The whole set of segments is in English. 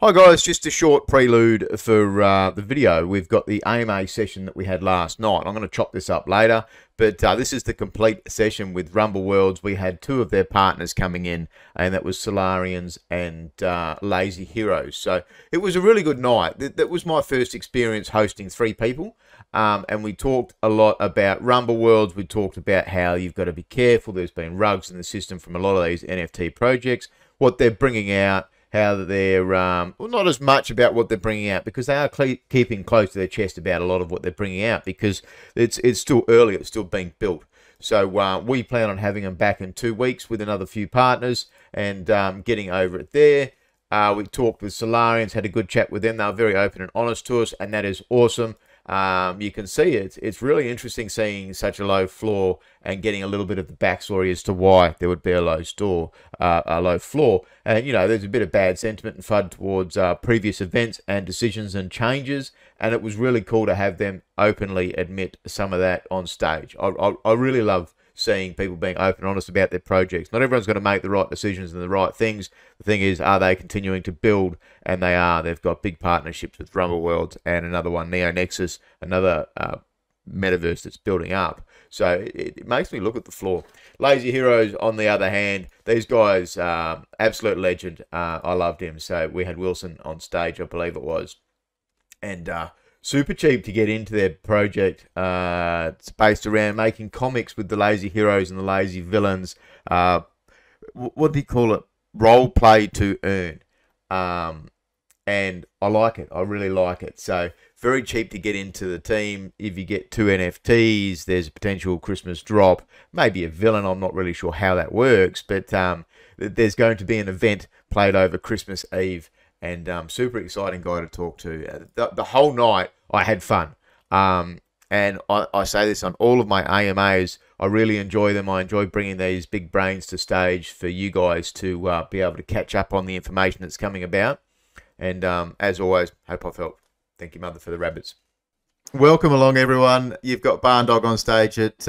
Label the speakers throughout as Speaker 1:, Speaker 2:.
Speaker 1: Hi guys, just a short prelude for the video. We've got the AMA session that we had last night. I'm going to chop this up later, but this is the complete session with Rumble Worlds. We had two of their partners coming in, and that was Solarians and Lazy Heroes. So it was a really good night. That was my first experience hosting three people, and we talked a lot about Rumble Worlds. We talked about how you've got to be careful. There's been rugs in the system from a lot of these NFT projects, what they're bringing out, how they're, well, not as much about what they're bringing out, because they are keeping close to their chest about a lot of what they're bringing out, because it's still early, it's still being built. So we plan on having them back in 2 weeks with another few partners and getting over it there. We talked with Solarians, had a good chat with them. They were very open and honest to us, and that is awesome. You can see it's really interesting seeing such a low floor and getting a little bit of the backstory as to why there would be a low floor. And you know, there's a bit of bad sentiment and FUD towards previous events and decisions and changes, and it was really cool to have them openly admit some of that on stage. I really love seeing people being open and honest about their projects. Not everyone's going to make the right decisions and the right things. The thing is, are they continuing to build? And they are. They've got big partnerships with Rumble Worlds and another one, Neo Nexus, another Metaverse that's building up. So it makes me look at the floor. Lazy Heroes, on the other hand, these guys, absolute legend. I loved him. So we had Wilson on stage, I believe it was. And super cheap to get into their project. It's based around making comics with the lazy heroes and the lazy villains. What do you call it? Role play to earn. And I like it. I really like it. So very cheap to get into the team. If you get 2 NFTs, there's a potential Christmas drop. Maybe a villain. I'm not really sure how that works. But there's going to be an event played over Christmas Eve. And super exciting guy to talk to. The whole night, I had fun. And I say this on all of my AMAs. I really enjoy them. I enjoy bringing these big brains to stage for you guys to be able to catch up on the information that's coming about. And as always, hope I've helped. Thank you, Mother, for the rabbits. Welcome along, everyone. You've got Barndog on stage at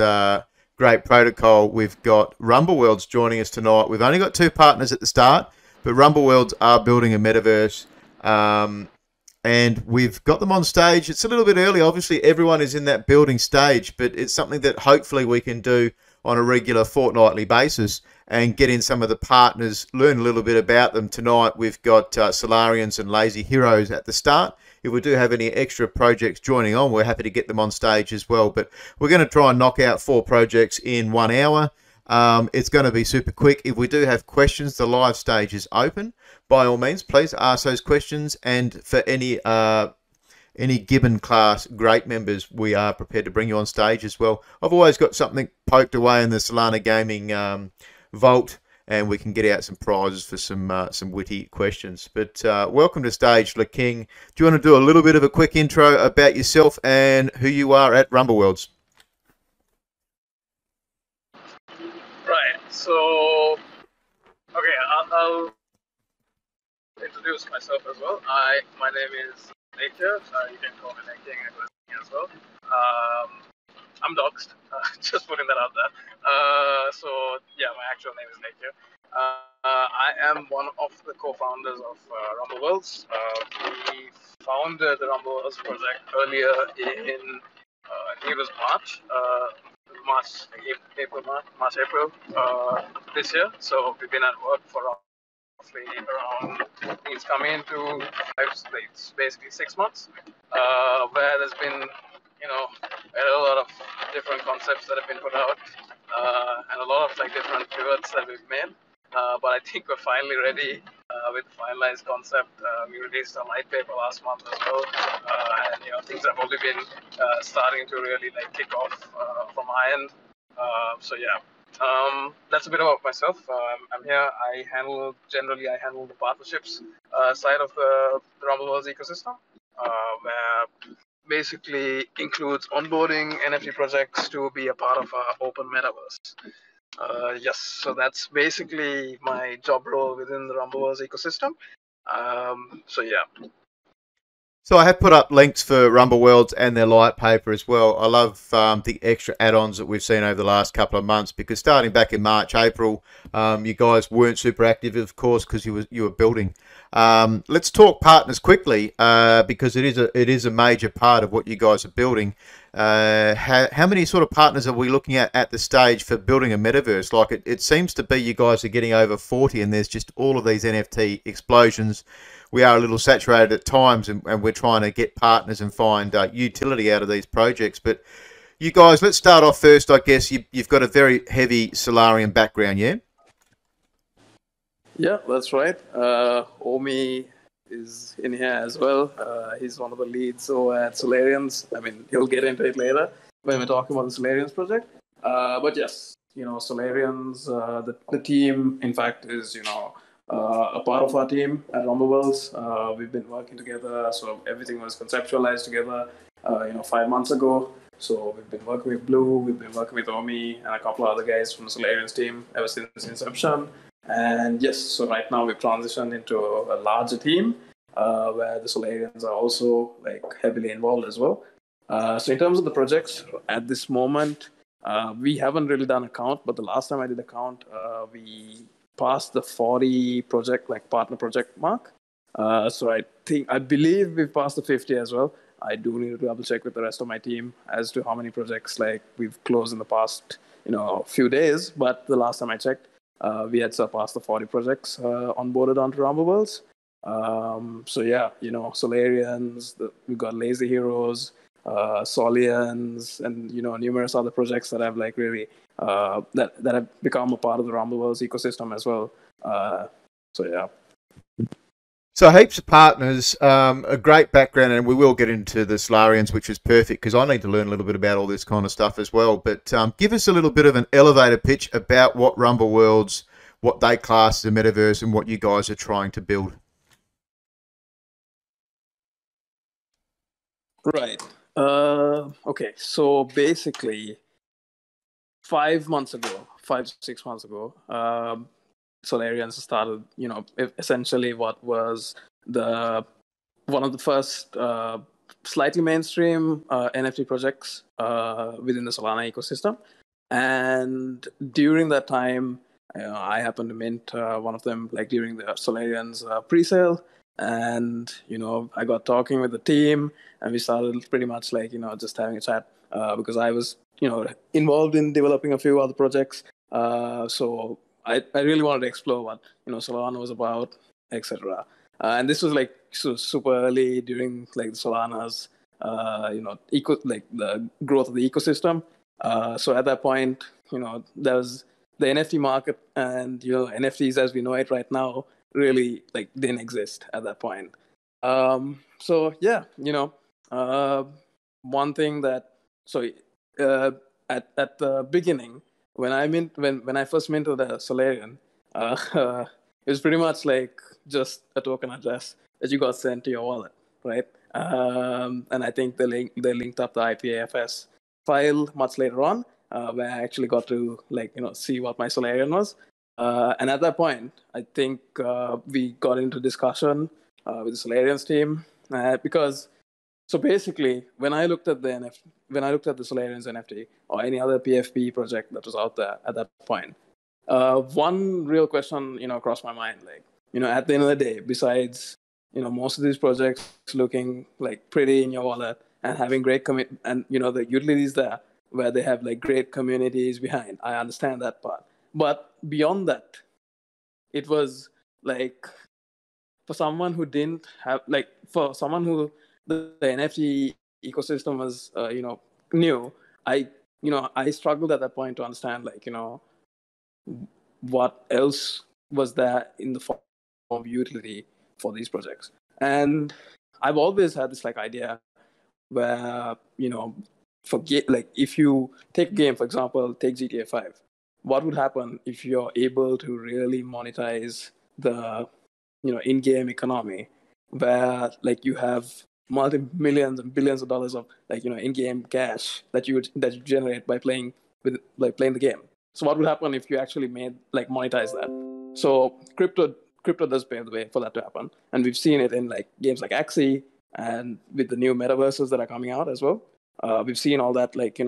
Speaker 1: Grape Protocol. We've got Rumble Worlds joining us tonight. We've only got 2 partners at the start, but Rumble Worlds are building a metaverse, and we've got them on stage. It's a little bit early. Obviously, everyone is in that building stage, but it's something that hopefully we can do on a regular fortnightly basis and get in some of the partners, learn a little bit about them. Tonight, we've got Solarians and Lazy Heroes at the start. If we do have any extra projects joining on, we're happy to get them on stage as well. But we're going to try and knock out 4 projects in 1 hour. It's going to be super quick. If we do have questions, the live stage is open. By all means, please ask those questions. And for any given class Grape members, we are prepared to bring you on stage as well. I've always got something poked away in the Solana gaming vault, and we can get out some prizes for some witty questions. But welcome to stage, Le King. Do you want to do a little bit of a quick intro about yourself and who you are at Rumble Worlds?
Speaker 2: Right, so, okay, I'll introduce myself as well. My name is Nature, you can call me King as well. I'm doxed, just putting that out there. So, yeah, my actual name is Nature. I am one of the co-founders of Rumble Worlds. We founded the Rumble Worlds project earlier in, I think it was March, April this year. So we've been at work for roughly around, it's coming into basically 6 months, where there's been, you know, a lot of different concepts that have been put out, and a lot of different pivots that we've made. But I think we're finally ready with the finalized concept. We released a white paper last month as well, and things have only been starting to really kick off from my end. So yeah, that's a bit about myself. I'm here. I handle the partnerships side of the Rumble Worlds ecosystem, where basically includes onboarding NFT projects to be a part of our open metaverse. Yes, so that's basically my job role within the Rumble Worlds ecosystem. So yeah.
Speaker 1: So I have put up links for Rumble Worlds and their light paper as well. I love the extra add-ons that we've seen over the last couple of months, because starting back in March, April, you guys weren't super active, of course, because you were building. Let's talk partners quickly, because it is a major part of what you guys are building. How many sort of partners are we looking at the stage for building a metaverse? Like it seems to be you guys are getting over 40, and there's just all of these NFT explosions. We are a little saturated at times, and we're trying to get partners and find utility out of these projects. But you guys, let's start off first. I guess you've got a very heavy Solarian background, yeah?
Speaker 3: Yeah, that's right. Omi is in here as well. He's one of the leads over at Solarians. I mean, he'll get into it later when we're talking about the Solarians project. But yes, Solarians, the team, in fact, is, a part of our team at Rumble Worlds. We've been working together, so everything was conceptualized together, 5 months ago. So we've been working with Blue, we've been working with Omi, and a couple of other guys from the Solarians team ever since inception. And yes, so right now we've transitioned into a larger team where the Solarians are also heavily involved as well. So in terms of the projects, at this moment, we haven't really done a count, but the last time I did a count, we passed the 40 partner project mark. So I believe we've passed the 50 as well. I do need to double check with the rest of my team as to how many projects we've closed in the past few days. But the last time I checked, we had surpassed the 40 projects onboarded onto Rumble Worlds. So yeah, Solarians, we've got Lazy Heroes, Solians, and numerous other projects that have really that have become a part of the Rumble Worlds ecosystem as well. So yeah.
Speaker 1: So heaps of partners, a great background, and we will get into the Solarians, which is perfect because I need to learn a little bit about all this kind of stuff as well. But give us a little bit of an elevator pitch about what Rumble Worlds, what they class as a metaverse, and what you guys are trying to build.
Speaker 3: Right. Okay. So basically, 5 months ago, 6 months ago, Solarians started, essentially what was one of the first slightly mainstream NFT projects within the Solana ecosystem. And during that time, I happened to mint one of them during the Solarians pre-sale. And, I got talking with the team, and we started pretty much just having a chat because I was, involved in developing a few other projects. So I really wanted to explore what Solana was about, etc. And this was super early during the Solana's the growth of the ecosystem. So at that point, there was the NFT market, and NFTs as we know it right now really didn't exist at that point. So yeah, one thing that at the beginning, when I first minted the Solarian, it was pretty much just a token address that you got sent to your wallet, right? And I think they linked up the IPAFS file much later on, where I actually got to see what my Solarian was. And at that point, I think we got into discussion with the Solarians team because. So basically, when I looked at the Solarians NFT or any other PFP project that was out there at that point, one real question crossed my mind. At the end of the day, besides most of these projects looking pretty in your wallet and having great and the utilities there where they have great communities behind, I understand that part. But beyond that, it was for someone who didn't have for someone who the NFT ecosystem was new. I struggled at that point to understand what else was there in the form of utility for these projects. And I've always had this idea where if you take a game, for example, take GTA 5, what would happen if you're able to really monetize the in-game economy, where you have multi-millions and billions of dollars of in-game cash that you generate by playing the game. So what would happen if you actually made monetize that? So crypto does pave the way for that to happen, and we've seen it in games like Axie, and with the new metaverses that are coming out as well. We've seen all that, like,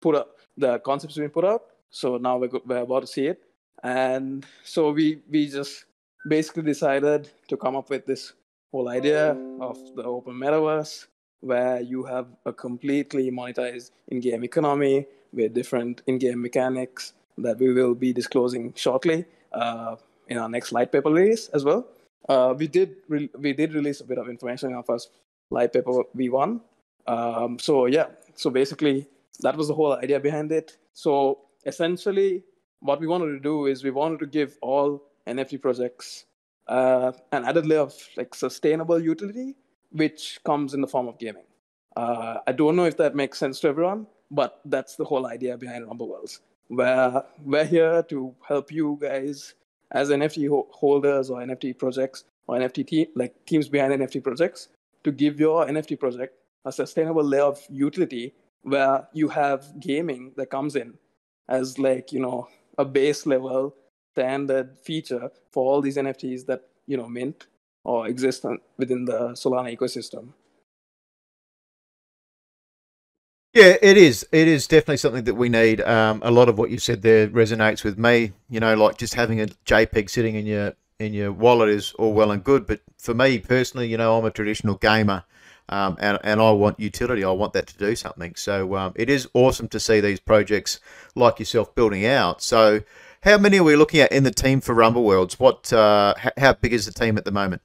Speaker 3: put up, the concepts being put out. So now we're about to see it. And so we just basically decided to come up with this whole idea of the open metaverse, where you have a completely monetized in-game economy with different in-game mechanics that we will be disclosing shortly in our next light paper release as well. We did release a bit of information in our first light paper V1. So basically that was the whole idea behind it. So essentially, what we wanted to do is we wanted to give all NFT projects an added layer of like sustainable utility, which comes in the form of gaming. I don't know if that makes sense to everyone, but that's the whole idea behind Rumble Worlds. Where we're here to help you guys as NFT holders or NFT projects or NFT teams behind NFT projects to give your NFT project a sustainable layer of utility where you have gaming that comes in as like, a base level standard feature for all these NFTs that, mint or exist within the Solana ecosystem.
Speaker 1: Yeah, it is. It is definitely something that we need. A lot of what you said there resonates with me. Like just having a JPEG sitting in your wallet is all well and good, but for me personally, I'm a traditional gamer, and I want utility. I want that to do something. So it is awesome to see these projects like yourself building out. So how many are we looking at in the team for Rumble Worlds? How big is the team at the moment?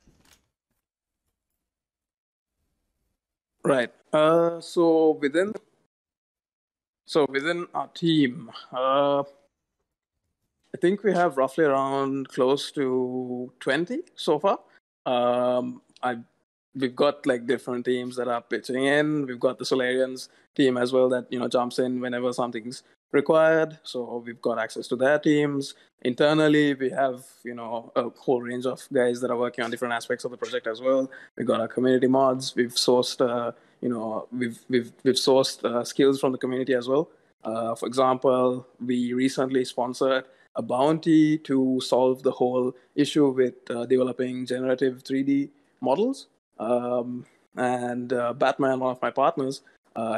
Speaker 3: Right. So within our team, I think we have roughly around close to 20 so far. We've got like different teams that are pitching in. We've got the Solarians team as well that jumps in whenever something's required. So we've got access to their teams. Internally, we have a whole range of guys that are working on different aspects of the project as well. We've got our community mods. We've sourced we've sourced skills from the community as well. For example, we recently sponsored a bounty to solve the whole issue with developing generative 3D models. And Batman, one of my partners,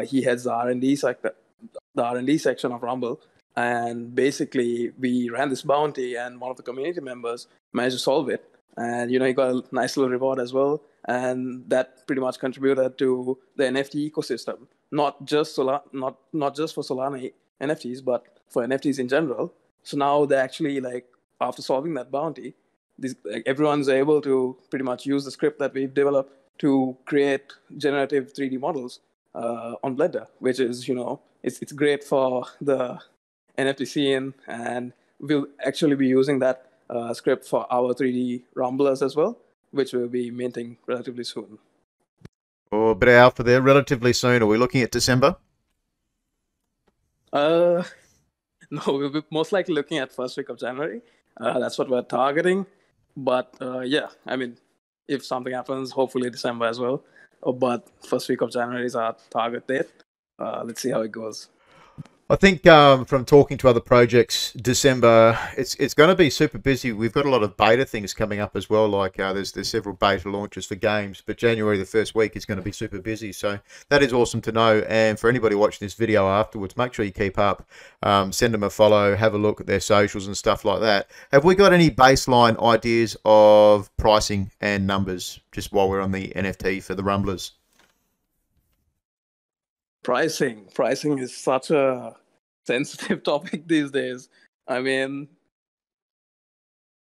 Speaker 3: he heads the R&D section of Rumble. And basically, we ran this bounty, and one of the community members managed to solve it. And he got a nice little reward as well. And that pretty much contributed to the NFT ecosystem, not just for Solana NFTs, but for NFTs in general. So now they actually, like, after solving that bounty, everyone's able to pretty much use the script that we've developed to create generative 3D models on Blender, which is, it's great for the NFT scene, and we'll actually be using that script for our 3D rumblers as well, which we'll be minting relatively soon.
Speaker 1: Or a bit of alpha there, relatively soon. Are we looking at December?
Speaker 3: No, we'll be most likely looking at first week of January. That's what we're targeting. But yeah, I mean, if something happens, hopefully December as well. But first week of January is our target date. Let's see how it goes.
Speaker 1: I think from talking to other projects, December, it's going to be super busy. We've got a lot of beta things coming up as well. Like there's several beta launches for games, but January the first week is going to be super busy. So that is awesome to know. And for anybody watching this video afterwards, make sure you keep up. Send them a follow, have a look at their socials and stuff like that. Have we got any baseline ideas of pricing and numbers just while we're on the NFT for the Rumblers?
Speaker 3: Pricing is such a sensitive topic these days. I mean,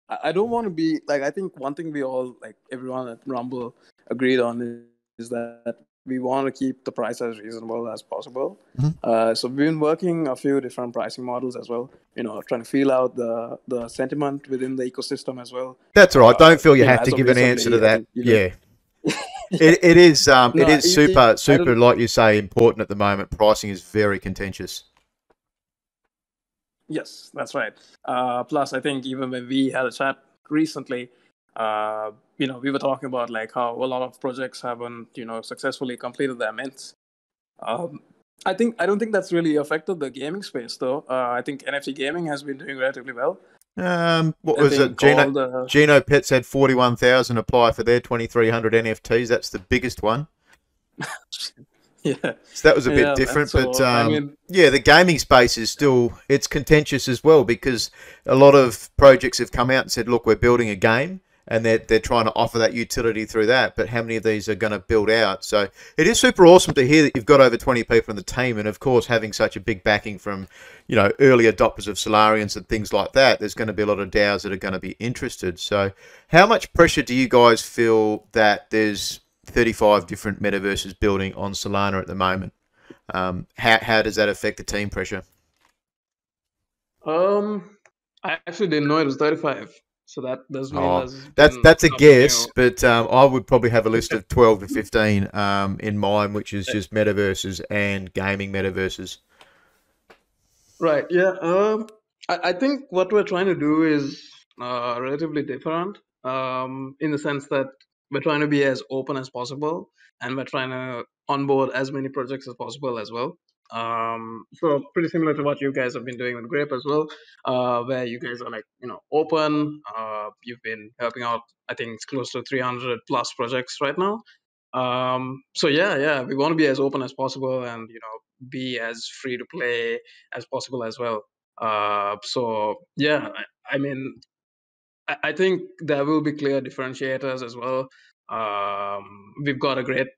Speaker 3: I don't want to be like, I think one thing we all, like everyone at Rumble agreed on is that we want to keep the price as reasonable as possible. Mm-hmm. So we've been working a few different pricing models as well, trying to feel out the sentiment within the ecosystem as well.
Speaker 1: That's all right. Don't feel you have to give an answer to that. Yeah. It is super like you say, important at the moment. Pricing is very contentious.
Speaker 3: Yes, that's right. Plus, I think even when we had a chat recently, we were talking about like how a lot of projects haven't, successfully completed their mints. I don't think that's really affected the gaming space though. I think NFT gaming has been doing relatively well.
Speaker 1: What
Speaker 3: I
Speaker 1: was it?
Speaker 3: think all the
Speaker 1: Geno Pets had 41,000 apply for their 2,300 NFTs. That's the biggest one.
Speaker 3: yeah,
Speaker 1: So that was a bit
Speaker 3: yeah, man.
Speaker 1: different, but
Speaker 3: So I mean,
Speaker 1: yeah, the gaming space is still it's contentious as well because a lot of projects have come out and said, look, we're building a game, and they're trying to offer that utility through that. But how many of these are going to build out? So it is super awesome to hear that you've got over 20 people in the team, and of course having such a big backing from early adopters of Solarians and things like that. There's going to be a lot of DAOs that are going to be interested. So how much pressure do you guys feel that there's 35 different metaverses building on Solana at the moment? How does that affect the team pressure?
Speaker 3: I actually didn't know it was 35. So that does mean
Speaker 1: Oh,
Speaker 3: there's
Speaker 1: that's
Speaker 3: been
Speaker 1: that's a
Speaker 3: something
Speaker 1: guess,
Speaker 3: new.
Speaker 1: but I would probably have a list of 12 to 15 in mind, which is just metaverses and gaming metaverses.
Speaker 3: Right. Yeah. I think what we're trying to do is relatively different. In the sense that we're trying to be as open as possible, and we're trying to onboard as many projects as possible as well. So pretty similar to what you guys have been doing with Grape as well, where you guys are like open. You've been helping out. I think it's close to 300 plus projects right now. So yeah, we want to be as open as possible, and be as free to play as possible as well. So yeah, I mean, I think there will be clear differentiators as well. We've got a great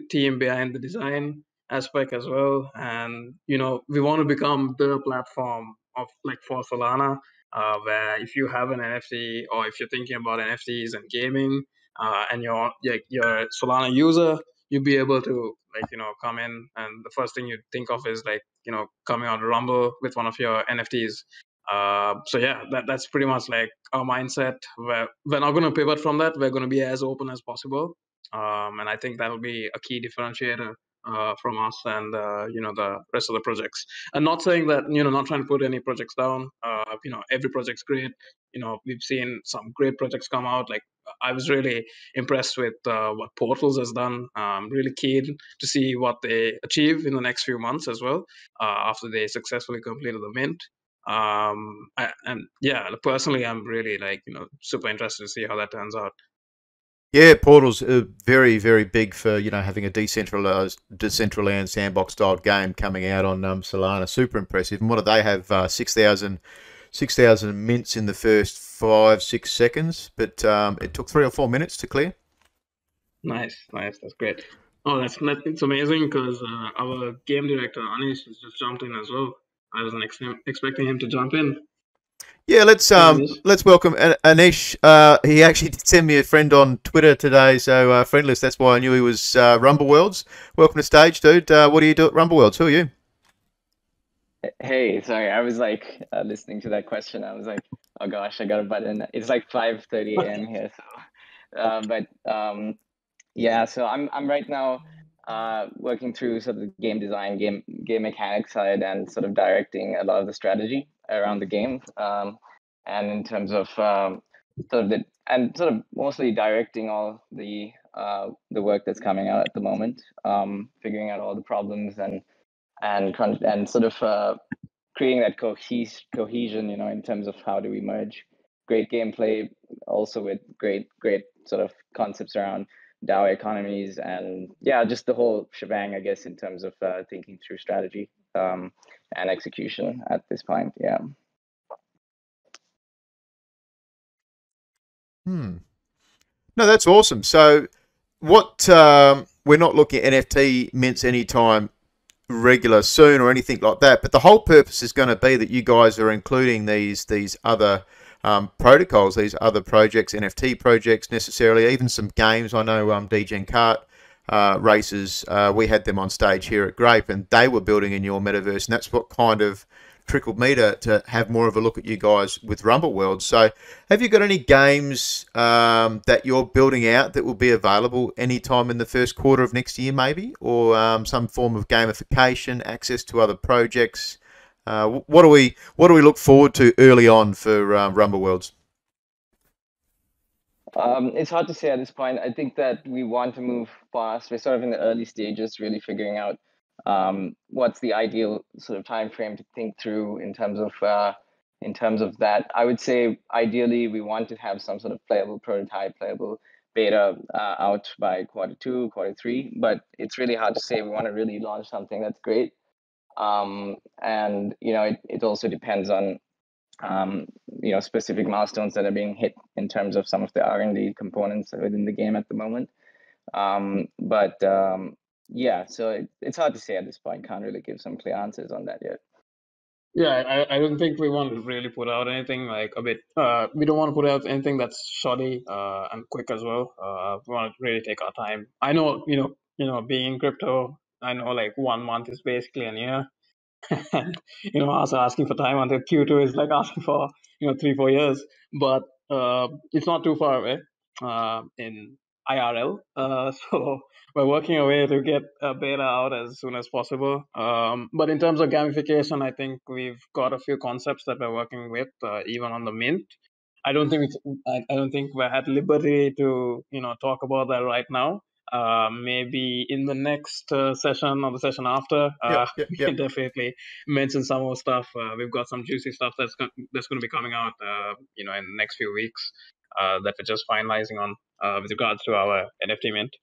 Speaker 3: team behind the design aspect as well, and we want to become the platform of like for Solana, where if you have an NFT or if you're thinking about NFTs and gaming, and you're a Solana user, you'll be able to come in, and the first thing you think of is like coming on Rumble with one of your NFTs. So yeah, that's pretty much like our mindset. We're not going to pivot from that. We're going to be as open as possible, and I think that will be a key differentiator from us and the rest of the projects. And not saying that not trying to put any projects down. Every project's great. We've seen some great projects come out. Like I was really impressed with what Portals has done. Really keen to see what they achieve in the next few months as well, after they successfully completed the mint. And yeah, personally, I'm really like super interested to see how that turns out.
Speaker 1: Yeah, Portal's very, very big for having a decentralized sandbox style game coming out on Solana. Super impressive. And what do they have? 6,000 mints in the first 5-6 seconds, but it took 3 or 4 minutes to clear.
Speaker 3: Nice, that's great. Oh, it's amazing because our game director Anish has just jumped in as well. I wasn't expecting him to jump in.
Speaker 1: Yeah,
Speaker 3: Hey, Anish.
Speaker 1: let's welcome Anish. He actually did send me a friend on Twitter today, so friendless. That's why I knew he was Rumble Worlds. Welcome to stage, dude. What do you do at Rumble Worlds? Who are you?
Speaker 4: Hey, sorry, I was like listening to that question. I was like, oh gosh, I got a button. It's like 5:30 a.m. here, so yeah. So I'm right now working through sort of the game design, game mechanics side, and sort of directing a lot of the strategy around the game. And in terms of sort of mostly directing all the work that's coming out at the moment, figuring out all the problems and sort of creating that cohesion, in terms of how do we merge great gameplay also with great sort of concepts around DAO economies and yeah, just the whole shebang, I guess, in terms of thinking through strategy and execution at this point. Yeah.
Speaker 1: No, that's awesome. So, what we're not looking at NFT mints anytime regular soon or anything like that, but the whole purpose is going to be that you guys are including these other protocols, these other projects, NFT projects necessarily, even some games. I know DGen Kart races, we had them on stage here at Grape, and they were building in your metaverse, and that's what kind of trickled me to have more of a look at you guys with Rumble World. So have you got any games that you're building out that will be available anytime in the first quarter of next year maybe, or some form of gamification, access to other projects? What do we look forward to early on for Rumble Worlds?
Speaker 4: It's hard to say at this point. I think that we want to move fast. We're sort of in the early stages, really figuring out what's the ideal sort of time frame to think through in terms of in terms of that, I would say ideally we want to have some sort of playable prototype, playable beta out by Q2, Q3, but it's really hard to say. We want to really launch something that's great. And it also depends on specific milestones that are being hit in terms of some of the R&D components within the game at the moment. Yeah, so it's hard to say at this point. Can't really give some clear answers on that yet.
Speaker 3: Yeah, I don't think we want to really put out anything like a bit. We don't want to put out anything that's shoddy and quick as well. We want to really take our time. I know, being in crypto, I know like 1 month is basically a year. And also asking for time until Q2 is like asking for 3-4 years, but it's not too far away in IRL. So we're working away to get a beta out as soon as possible. But in terms of gamification, I think we've got a few concepts that we're working with, even on the mint. I don't think I don't think we're at liberty to talk about that right now. Maybe in the next session or the session after, we can definitely mention some more stuff. We've got some juicy stuff that's going to be coming out, in the next few weeks that we're just finalizing on with regards to our NFT mint.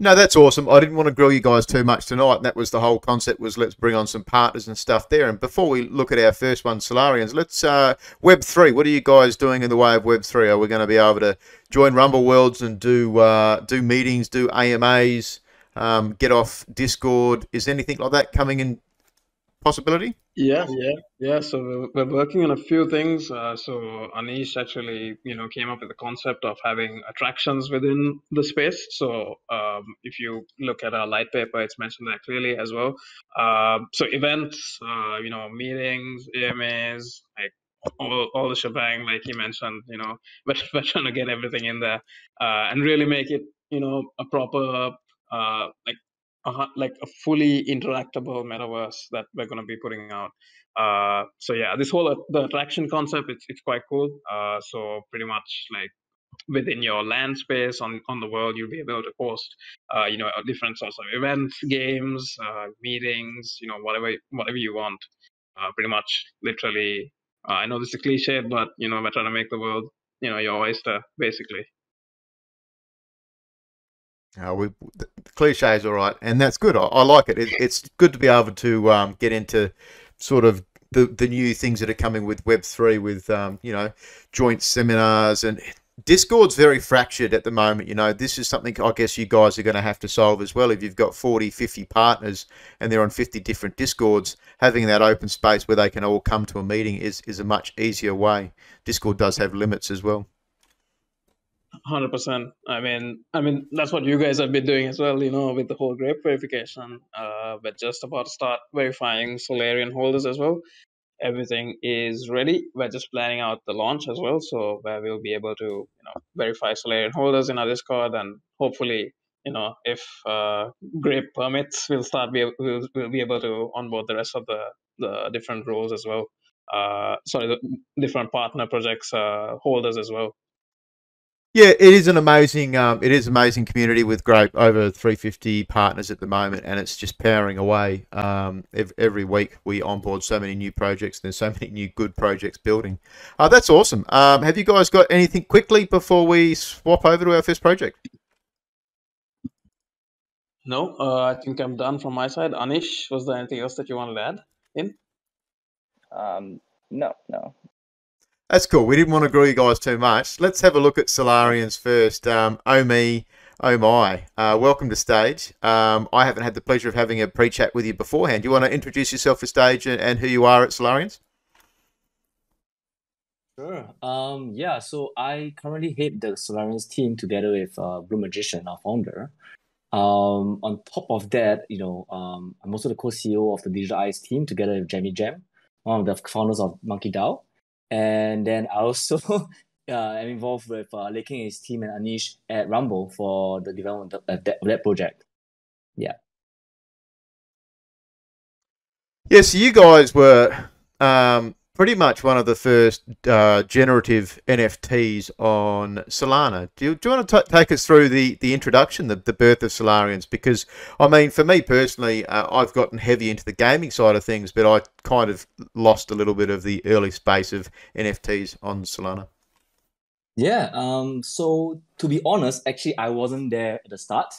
Speaker 1: No, that's awesome. I didn't want to grill you guys too much tonight. And that was the whole concept, was let's bring on some partners and stuff there. And before we look at our first one, Solarians, let's Web3. What are you guys doing in the way of Web3? Are we going to be able to join Rumble Worlds and do meetings, do AMAs, get off Discord? Is anything like that coming in possibility?
Speaker 3: Yeah. So we're working on a few things. So Anish actually, came up with the concept of having attractions within the space. So if you look at our light paper, it's mentioned that clearly as well. So events, meetings, AMAs, like all the shebang, like he mentioned. We're trying to get everything in there and really make it, a proper like a fully interactable metaverse that we're going to be putting out. So yeah, this whole the attraction concept, it's quite cool. So pretty much like within your land space on the world, you'll be able to host different sorts of events, games, meetings, whatever you want. Pretty much literally, I know this is a cliche, but we're trying to make the world your oyster basically.
Speaker 1: The cliche is all right, and that's good. I like it. It's good to be able to get into sort of the new things that are coming with Web3, with joint seminars, and Discord's very fractured at the moment. This is something I guess you guys are going to have to solve as well. If you've got 40, 50 partners and they're on 50 different Discords, having that open space where they can all come to a meeting is a much easier way. Discord does have limits as well.
Speaker 3: 100%. I mean, that's what you guys have been doing as well, with the whole Grape verification. We're just about to start verifying Solarian holders as well. Everything is ready. We're just planning out the launch as well, so where we'll be able to, verify Solarian holders in our Discord, and hopefully, if Grape permits, we'll be able to onboard the rest of the different roles as well. The different partner projects holders as well.
Speaker 1: Yeah, it is an amazing community with Grape, over 350 partners at the moment, and it's just powering away. Every week we onboard so many new projects. There's so many new good projects building. That's awesome. Have you guys got anything quickly before we swap over to our first project?
Speaker 3: No, I think I'm done from my side. Anish, was there anything else that you wanted to add in?
Speaker 4: No.
Speaker 1: That's cool. We didn't want to grill you guys too much. Let's have a look at Solarians first. Oh me, oh my. Welcome to stage. I haven't had the pleasure of having a pre-chat with you beforehand. Do you want to introduce yourself for stage and who you are at Solarians?
Speaker 5: Sure. Yeah, so I currently head the Solarians team together with Blue Magician, our founder. On top of that, I'm also the co-CEO of the Digital Eyes team together with Jamie Jam, one of the founders of Monkey DAO. And then I also am involved with Laking and his team and Anish at Rumble for the development of that project. Yeah.
Speaker 1: Yeah, so you guys were pretty much one of the first generative NFTs on Solana. Do you want to take us through the introduction, the birth of Solarians? Because, I mean, for me personally, I've gotten heavy into the gaming side of things, but I kind of lost a little bit of the early space of NFTs on Solana.
Speaker 5: Yeah, so to be honest, actually, I wasn't there at the start.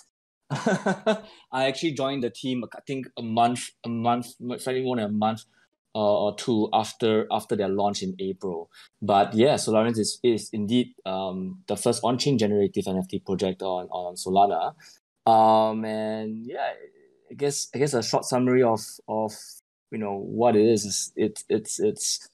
Speaker 5: I actually joined the team, I think slightly more than a month or two after their launch in April. But yeah, Solarians is indeed the first on-chain generative NFT project on Solana. And yeah, I guess a short summary of what it is it's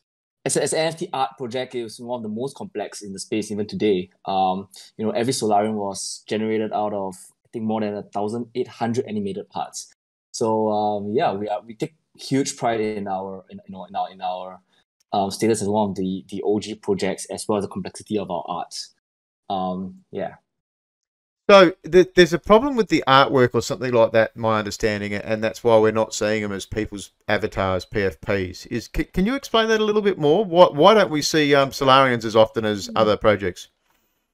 Speaker 5: as an NFT art project, it was one of the most complex in the space even today. Every Solarian was generated out of I think more than 1,800 animated parts. So yeah, we take huge pride in our status as one of the OG projects, as well as the complexity of our art. Yeah.
Speaker 1: So there's a problem with the artwork or something like that, my understanding, and that's why we're not seeing them as people's avatars, PFPs. Can you explain that a little bit more? Why don't we see Solarians as often as other projects?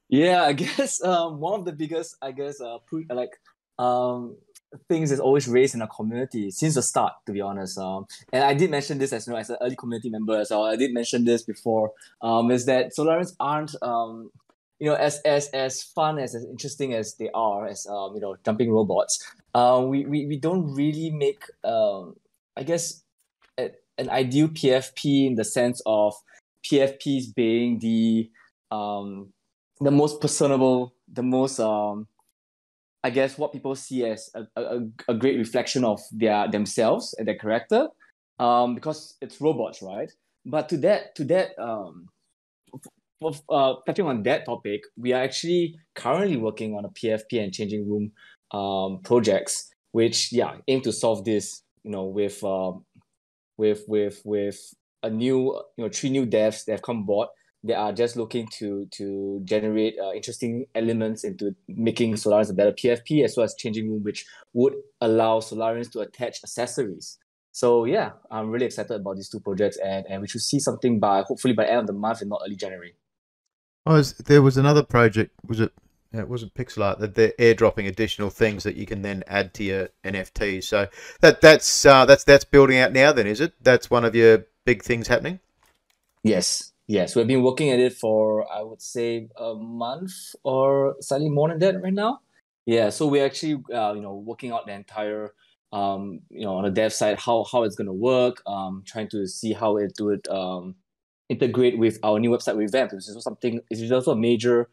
Speaker 5: Yeah, I guess one of the biggest, um things is always raised in our community since the start, to be honest. And I did mention this as an early community member as well. I did mention this before. Is that Solarians aren't as fun as interesting as they are as jumping robots. We don't really make I guess an ideal PFP in the sense of PFPs being the most personable, the most I guess what people see as a great reflection of themselves and their character, because it's robots, right? But touching on that topic, we are actually currently working on a PFP and changing room projects, which aim to solve this, with a new, three new devs that have come aboard. They are just looking to generate interesting elements into making Solarians a better PFP, as well as changing room, which would allow Solarians to attach accessories. So yeah, I'm really excited about these two projects, and we should see something hopefully by end of the month, and not early January.
Speaker 1: There was another project. Was it? It wasn't pixel art. That they're airdropping additional things that you can then add to your NFTs. So that's building out now. Then is it? That's one of your big things happening.
Speaker 5: Yes, we've been working at it for, I would say, a month or slightly more than that right now. Yeah, so we're actually working out the entire on the dev side, how it's gonna work, trying to see how it would integrate with our new website revamp. This is also a major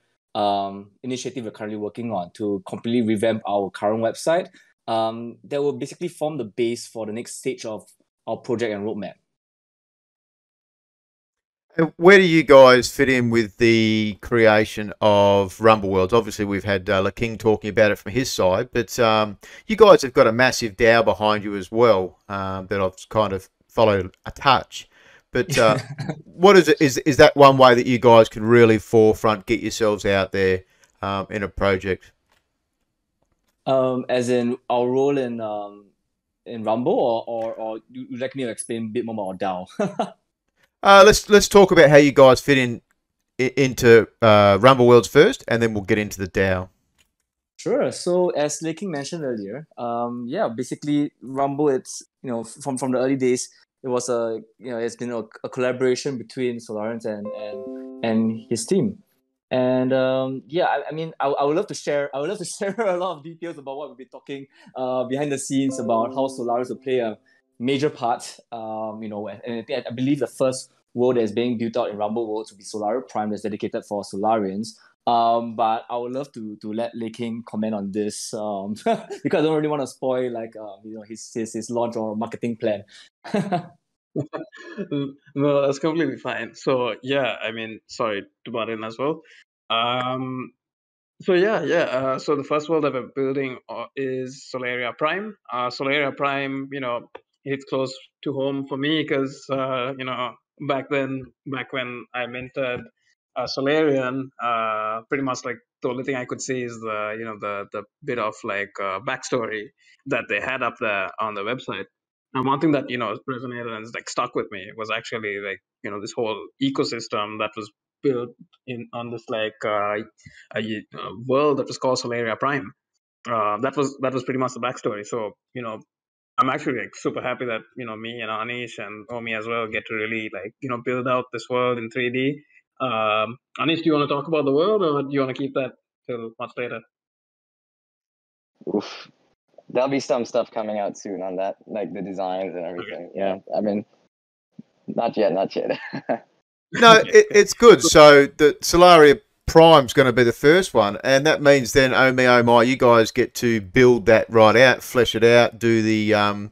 Speaker 5: initiative we're currently working on to completely revamp our current website. That will basically form the base for the next stage of our project and roadmap.
Speaker 1: Where do you guys fit in with the creation of Rumble Worlds? Obviously, we've had La King talking about it from his side, but you guys have got a massive DAO behind you as well, that I've kind of followed a touch. But what is it? Is that one way that you guys can really forefront, get yourselves out there in a project?
Speaker 5: As in our role in Rumble, or you'd like me to explain a bit more about DAO?
Speaker 1: Let's talk about how you guys fit into Rumble Worlds first, and then we'll get into the DAO.
Speaker 5: Sure. So as Laking mentioned earlier, basically Rumble, it's from the early days, it was it's been a collaboration between Solarians and his team. And I mean, I would love to share. I would love to share a lot of details about what we've been talking behind the scenes about how Solarians will play a major part. And I believe the first world that is being built out in Rumble Worlds will be Solaria Prime, that's dedicated for Solarians. But I would love to let Lei King comment on this, because I don't really want to spoil his launch or marketing plan.
Speaker 3: No, that's completely fine. So yeah, I mean, sorry to butt in as well. So the first world that we're building is Solaria Prime. Solaria Prime, hits close to home for me because back when I mentored Solarian, pretty much like the only thing I could see is the bit of like backstory that they had up there on the website.
Speaker 2: And one thing that resonated and like stuck with me was actually like this whole ecosystem that was built on this like world that was called Solaria Prime. That was pretty much the backstory. So I'm actually like super happy that me and Anish and Omi as well get to really like build out this world in 3D. Anish, do you want to talk about the world, or do you want to keep that till much later?
Speaker 4: Oof. There'll be some stuff coming out soon on that, like the designs and everything.
Speaker 2: Okay.
Speaker 4: Yeah, I mean, not yet.
Speaker 1: No, it's good. So the Solaria Prime's going to be the first one, and that means then, oh my, you guys get to build that right out, flesh it out, do the,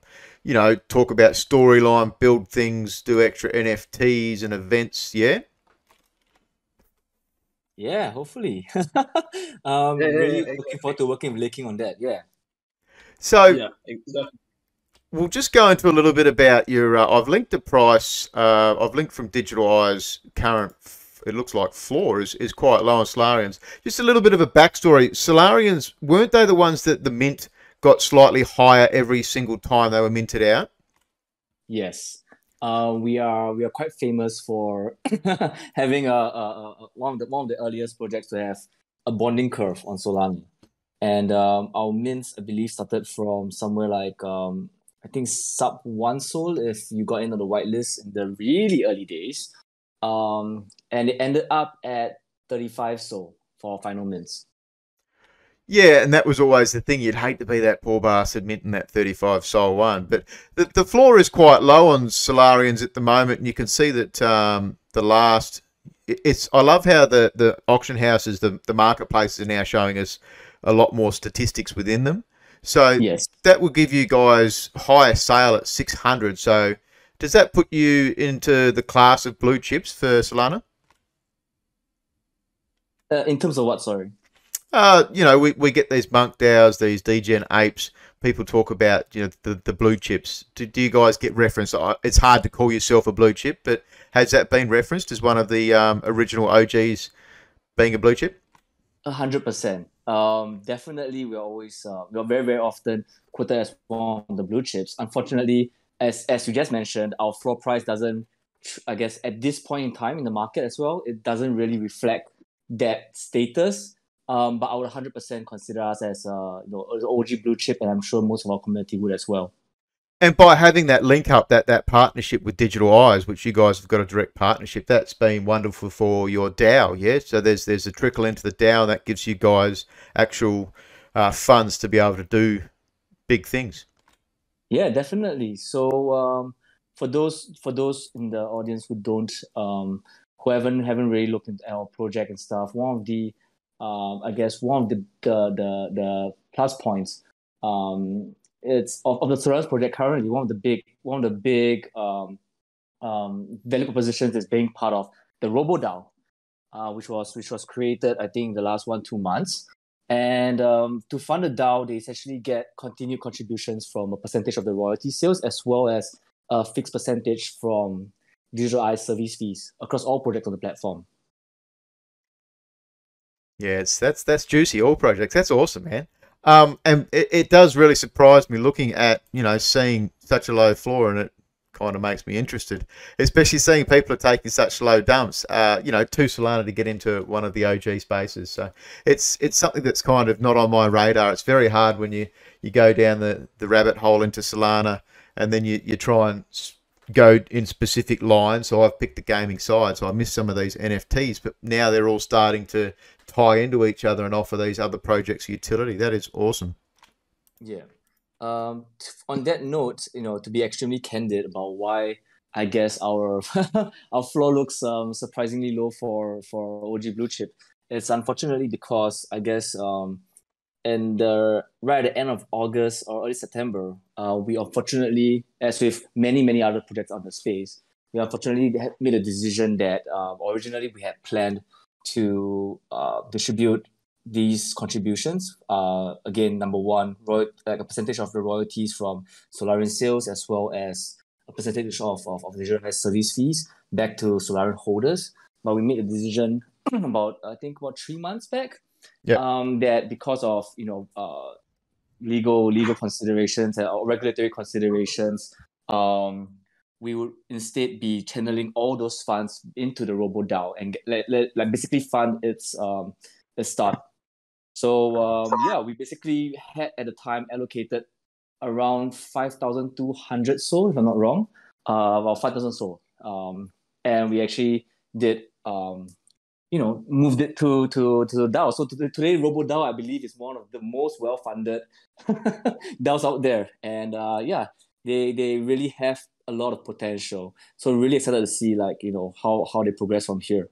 Speaker 1: talk about storyline, build things, do extra NFTs and events, yeah?
Speaker 5: Yeah, hopefully.
Speaker 2: Yeah,
Speaker 5: Really
Speaker 2: exactly.
Speaker 5: looking forward to working with Laking on that. Yeah.
Speaker 1: So
Speaker 2: Yeah, exactly.
Speaker 1: we'll just go into a little bit about your. I've linked the price. I've linked from Digital Eye's current. It looks like floor is quite low on Solarians. Just a little bit of a backstory. Solarians, weren't they the ones that the mint got slightly higher every single time they were minted out?
Speaker 5: Yes. We are quite famous for having one of the earliest projects to have a bonding curve on Solana. And our mints, I believe, started from somewhere like I think sub 1 Sol if you got into the whitelist in the really early days. And it ended up at 35 Sol for final mints.
Speaker 1: Yeah, and that was always the thing. You'd hate to be that poor bastard minting that 35 Sol 1. But the floor is quite low on Solarians at the moment, and you can see that the last... I love how the auction houses, the marketplaces are now showing us a lot more statistics within them. So
Speaker 5: Yes.
Speaker 1: that will give you guys higher sale at 600. So does that put you into the class of blue chips for Solana?
Speaker 5: In terms of what, sorry?
Speaker 1: We get these monk DAOs, these degen apes. People talk about the blue chips. Do you guys get referenced? It's hard to call yourself a blue chip, but has that been referenced as one of the original OGs being a blue chip?
Speaker 5: 100%. Definitely, we're very, very often quoted as one of the blue chips. Unfortunately, as you just mentioned, our floor price doesn't, I guess, at this point in time in the market as well, it doesn't really reflect that status. But I would 100% consider us as an OG blue chip, and I'm sure most of our community would as well.
Speaker 1: And by having that link up, that partnership with Digital Eyes, which you guys have got a direct partnership, that's been wonderful for your DAO, yeah? So there's a trickle into the DAO that gives you guys actual funds to be able to do big things.
Speaker 5: Yeah, definitely. So for those in the audience who don't who haven't really looked into our project and stuff, one of the I guess one of the plus points it's of the Solarians project currently one of the big value propositions is being part of the RoboDAO, which was created I think the last 1-2 months. And to fund the DAO, they essentially get continued contributions from a percentage of the royalty sales, as well as a fixed percentage from Digital Eye service fees across all projects on the platform.
Speaker 1: Yes, that's juicy. All projects. That's awesome, man. And it does really surprise me looking at seeing such a low floor, and it kind of makes me interested, especially seeing people are taking such low dumps. 2 Solana to get into one of the OG spaces. So it's something that's kind of not on my radar. It's very hard when you go down the rabbit hole into Solana, and then you try and go in specific lines. So I've picked the gaming side, so I missed some of these NFTs, but now they're all starting to tie into each other and offer these other projects utility. That is awesome.
Speaker 5: Yeah. On that note, to be extremely candid about why I guess our our floor looks surprisingly low for OG blue chip, it's unfortunately because I guess right at the end of August or early September, we unfortunately, as with many other projects on the space, we unfortunately made a decision that originally we had planned to distribute these contributions. Again, number one, like a percentage of the royalties from Solarian sales, as well as a percentage of the service fees back to Solarian holders. But we made a decision about 3 months back.
Speaker 1: Yep.
Speaker 5: That because of legal considerations or regulatory considerations, we would instead be channeling all those funds into the RoboDAO and like basically fund its start. So we basically had at the time allocated around 5,200 SOL, if I'm not wrong, about 5,000 SOL. And we actually did moved it to the DAO. So today, RoboDAO, I believe, is one of the most well-funded DAOs out there. And they really have a lot of potential. So really excited to see how they progress from here.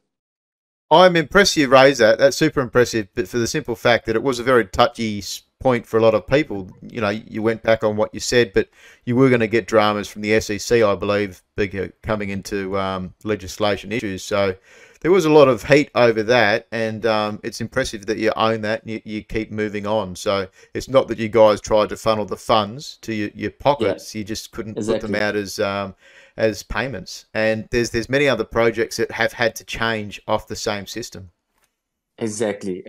Speaker 1: I'm impressed you raised that. That's super impressive, but for the simple fact that it was a very touchy point for a lot of people. You went back on what you said, but you were going to get dramas from the SEC, I believe, coming into legislation issues. So there was a lot of heat over that, and it's impressive that you own that and you keep moving on. So it's not that you guys tried to funnel the funds to your pockets. You just couldn't put them out as payments. And there's many other projects that have had to change off the same system.
Speaker 5: Exactly.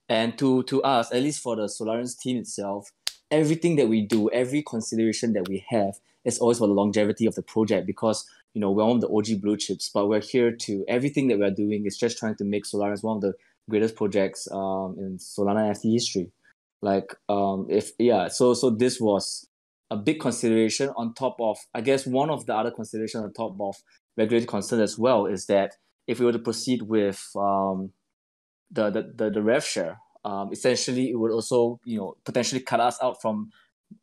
Speaker 5: And to us, at least for the Solarians team itself, everything that we do, every consideration that we have is always for the longevity of the project, because we're one of the OG blue chips, but we're here to, everything that we're doing is just trying to make Solarians one of the greatest projects in Solana NFT history. So this was a big consideration on top of, I guess, one of the other considerations on top of regulatory concern as well is that if we were to proceed with the rev share, essentially it would also potentially cut us out from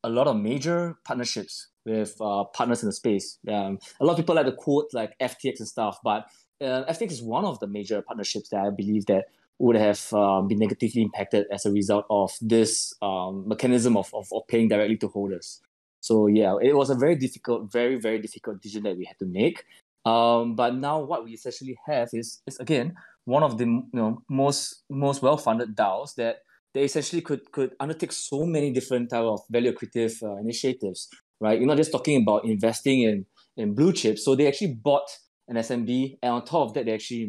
Speaker 5: a lot of major partnerships with partners in the space. A lot of people like to quote like FTX and stuff, but FTX is one of the major partnerships that I believe that would have been negatively impacted as a result of this mechanism of paying directly to holders. So yeah, it was a very difficult, very, very difficult decision that we had to make. But now what we essentially have is again one of the most well-funded DAOs that they essentially could undertake so many different type of value accretive initiatives, right? You're not just talking about investing in blue chips. So they actually bought an SMB, and on top of that, they actually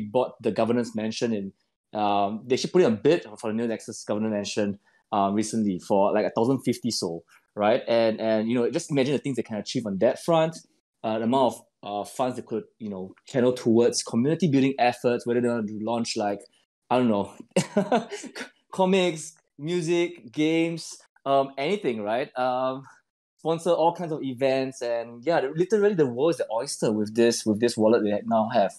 Speaker 5: bought the governance mansion in. They actually put in a bid for the new Nexus governance mansion recently for like 1,050 SOL, right? And just imagine the things they can achieve on that front. The amount of funds they could channel towards community building efforts, whether they want to launch comics, music, games, anything, right? Sponsor all kinds of events, and literally the world is the oyster with this wallet they now have.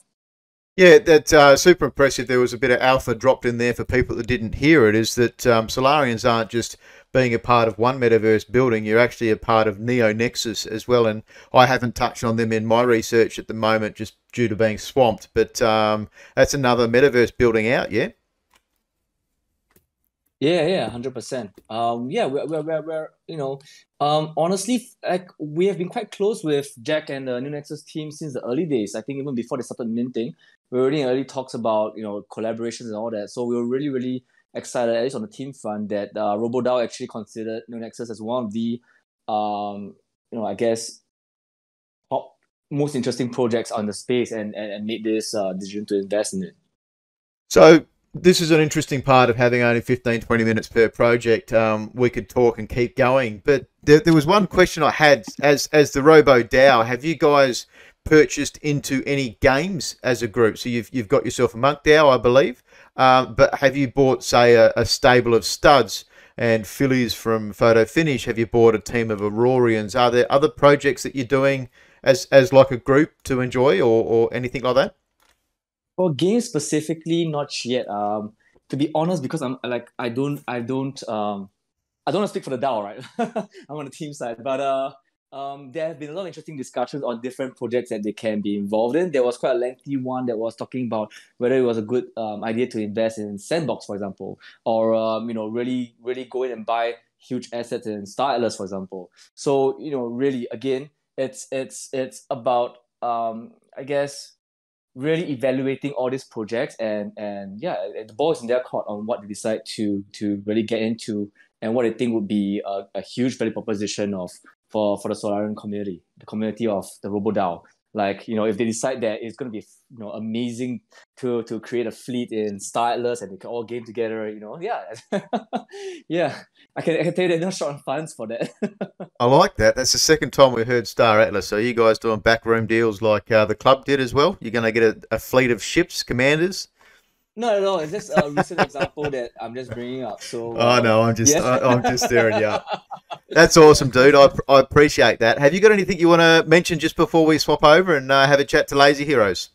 Speaker 1: Yeah, that's super impressive. There was a bit of alpha dropped in there for people that didn't hear it, is that Solarians aren't just being a part of one metaverse building, you're actually a part of Neo Nexus as well. And I haven't touched on them in my research at the moment just due to being swamped, but that's another metaverse building out, yeah?
Speaker 5: Yeah, 100%. We're honestly, like, we have been quite close with Jack and the New Nexus team since the early days. I think even before they started minting, we were already in early talks about collaborations and all that. So we were really, really excited, at least on the team front, that RoboDAO actually considered New Nexus as one of the I guess top most interesting projects on the space and made this decision to invest in it.
Speaker 1: So this is an interesting part of having only 15-20 minutes per project. We could talk and keep going, but there was one question I had as the RoboDAO. Have you guys purchased into any games as a group? So you've got yourself a Monk DAO, I believe, but have you bought, say, a stable of studs and fillies from Photo Finish? Have you bought a team of Aurorians? Are there other projects that you're doing as like a group to enjoy or anything like that?
Speaker 5: For games specifically, not yet. To be honest, because I'm like I don't want to speak for the DAO, right? I'm on the team side, but there have been a lot of interesting discussions on different projects that they can be involved in. There was quite a lengthy one that was talking about whether it was a good idea to invest in Sandbox, for example, or really go in and buy huge assets in Star Atlas, for example. So really, again, it's about I guess really evaluating all these projects and the ball is in their court on what they decide to really get into and what they think would be a huge value proposition for the Solarian community, the community of the RoboDAO, Like, if they decide that it's going to be, amazing to create a fleet in Star Atlas and they can all game together, yeah. Yeah, I can tell you they're not short on funds for that.
Speaker 1: I like that. That's the second time we heard Star Atlas. So you guys doing backroom deals like the club did as well? You're going to get a fleet of ships, commanders?
Speaker 5: No, it's just a recent example that I'm just bringing up. So,
Speaker 1: Oh no, I'm just
Speaker 5: yes.
Speaker 1: I'm just stirring you up. That's
Speaker 5: Yeah.
Speaker 1: awesome, dude. I appreciate that. Have you got anything you want to mention just before we swap over and have a chat to Lazy Heroes?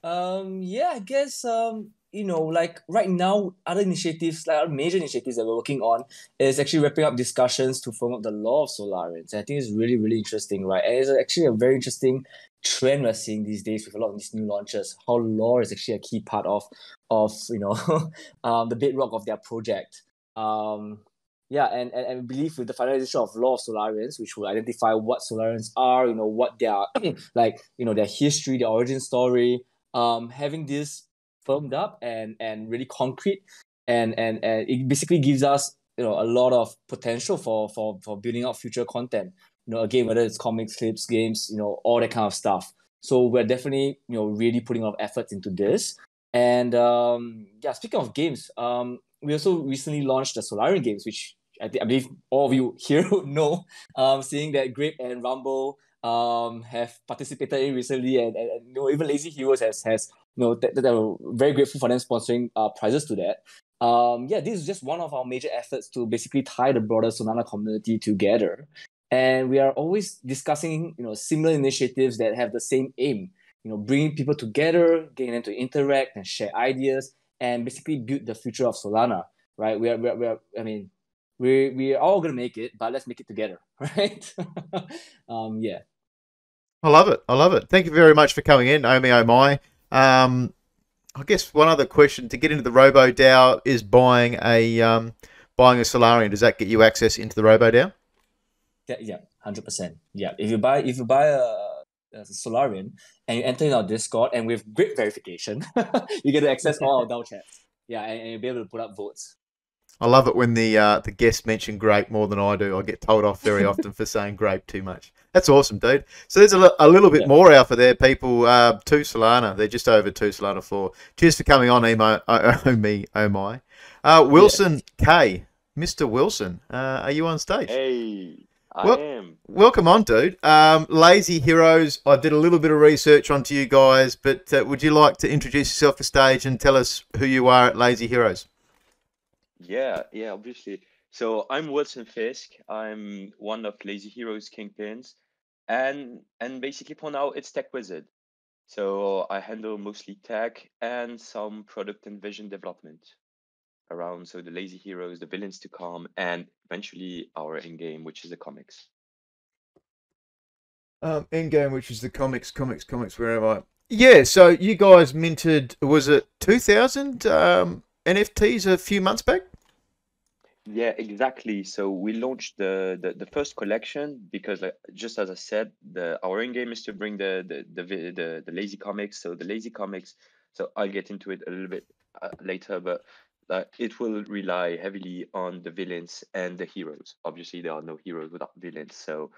Speaker 5: Yeah, I guess like right now, other initiatives, like other major initiatives that we're working on is actually wrapping up discussions to firm up the law of Solarians. I think it's really, really interesting, right? And it's actually a very interesting trend we're seeing these days with a lot of these new launches. How law is actually a key part of the bedrock of their project. Yeah, and we believe with the finalization of law of Solarians, which will identify what Solarians are, what their like, their history, their origin story, having this firmed up and really concrete, and it basically gives us a lot of potential for building out future content. Again, whether it's comics, clips, games, all that kind of stuff. So we're definitely really putting a lot of efforts into this. And yeah, speaking of games, we also recently launched the Solarian games, which I believe all of you here would know. Seeing that Grape and Rumble have participated in recently, and even Lazy Heroes has they're very grateful for them sponsoring prizes to that. Yeah, this is just one of our major efforts to basically tie the broader Solana community together, and we are always discussing similar initiatives that have the same aim. Bringing people together, getting them to interact and share ideas, and basically build the future of Solana. Right? I mean, we're all gonna make it, but let's make it together, right? Yeah.
Speaker 1: I love it. I love it. Thank you very much for coming in, Omi Oh My. I guess one other question to get into the Robo DAO is buying a Solarian. Does that get you access into the Robo DAO?
Speaker 5: Yeah, 100%. Yeah, if you buy a Solarian and you enter in our Discord and with great verification, you get to access all our DAO chats. Yeah, and you'll be able to put up votes.
Speaker 1: I love it when the guests mention Grape more than I do. I get told off very often for saying Grape too much. That's awesome, dude. So there's a little bit more out for there, people. 2 Solana. They're just over 2 Solana floor. Cheers for coming on, oh my. Wilson K. Mr. Wilson, are you on stage?
Speaker 6: Hey, I am.
Speaker 1: Welcome on, dude. Lazy Heroes. I did a little bit of research onto you guys, but would you like to introduce yourself to stage and tell us who you are at Lazy Heroes?
Speaker 6: Yeah, obviously. So I'm Wilson Fisk. I'm one of Lazy Heroes Kingpins, and basically for now it's Tech Wizard. So I handle mostly tech and some product and vision development around the Lazy Heroes, the villains to come, and eventually our end game, which is the comics.
Speaker 1: End game, which is the comics. Where am I? Yeah. So you guys minted, was it 2,000 NFTs a few months back?
Speaker 6: Yeah, exactly. So we launched the first collection because, like, just as I said, our end game is to bring the lazy comics. So the lazy comics. So I'll get into it a little bit later, but it will rely heavily on the villains and the heroes. Obviously, there are no heroes without villains. So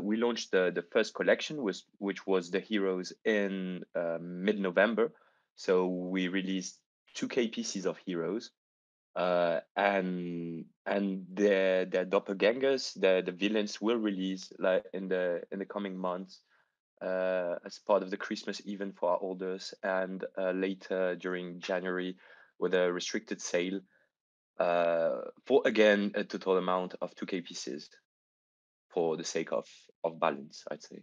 Speaker 6: we launched the first collection, which was the heroes in mid-November. So we released 2K pieces of heroes, and their doppelgangers, the villains will release like in the coming months, as part of the Christmas event for our holders, and later during January with a restricted sale, for again a total amount of 2K pieces for the sake of balance, I'd say.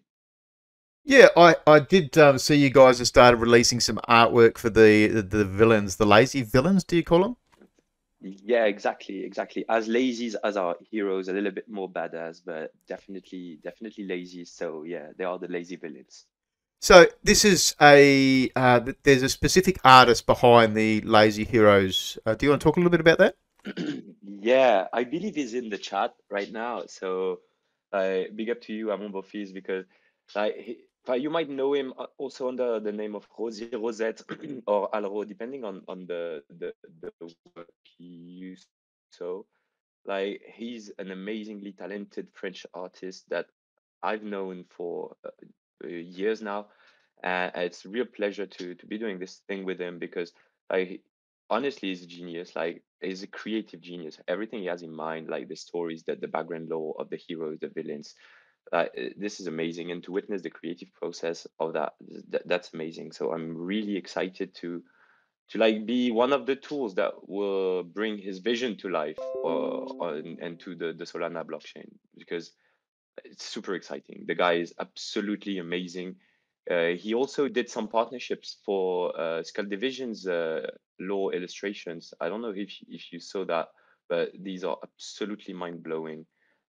Speaker 1: Yeah, I did see you guys have started releasing some artwork for the villains, the lazy villains. Do you call them?
Speaker 6: Yeah, exactly. As lazy as our heroes, a little bit more badass, but definitely lazy. So yeah, they are the lazy villains.
Speaker 1: So this is there's a specific artist behind the Lazy Heroes. Do you want to talk a little bit about that?
Speaker 6: Yeah, I believe he's in the chat right now. So, big up to you, Amon Bofis, because you might know him also under the name of Rosie Rosette or Alro, depending on the work he used. So, he's an amazingly talented French artist that I've known for years now, and it's a real pleasure to be doing this thing with him because like honestly he's a genius. Like he's a creative genius. Everything he has in mind, like the stories, the background lore of the heroes, the villains, this is amazing. And to witness the creative process of that's amazing. So I'm really excited to like be one of the tools that will bring his vision to life and to the Solana blockchain, because it's super exciting. The guy is absolutely amazing. He also did some partnerships for Skull Division's law illustrations. I don't know if you saw that, but these are absolutely mind blowing,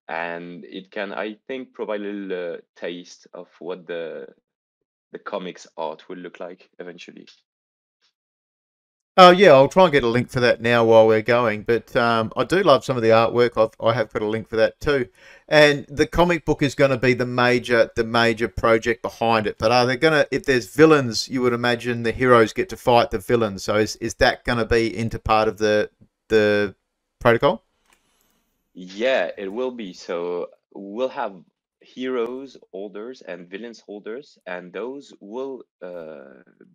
Speaker 6: and it can, I think, provide a little taste of what the comics art will look like eventually.
Speaker 1: Oh yeah, I'll try and get a link for that now while we're going. But I do love some of the artwork. I have got a link for that too. And the comic book is going to be the major project behind it. But are they going to, if there's villains, you would imagine the heroes get to fight the villains. So is that going to be into part of the protocol?
Speaker 6: Yeah, it will be. So we'll have heroes holders and villains holders, and those will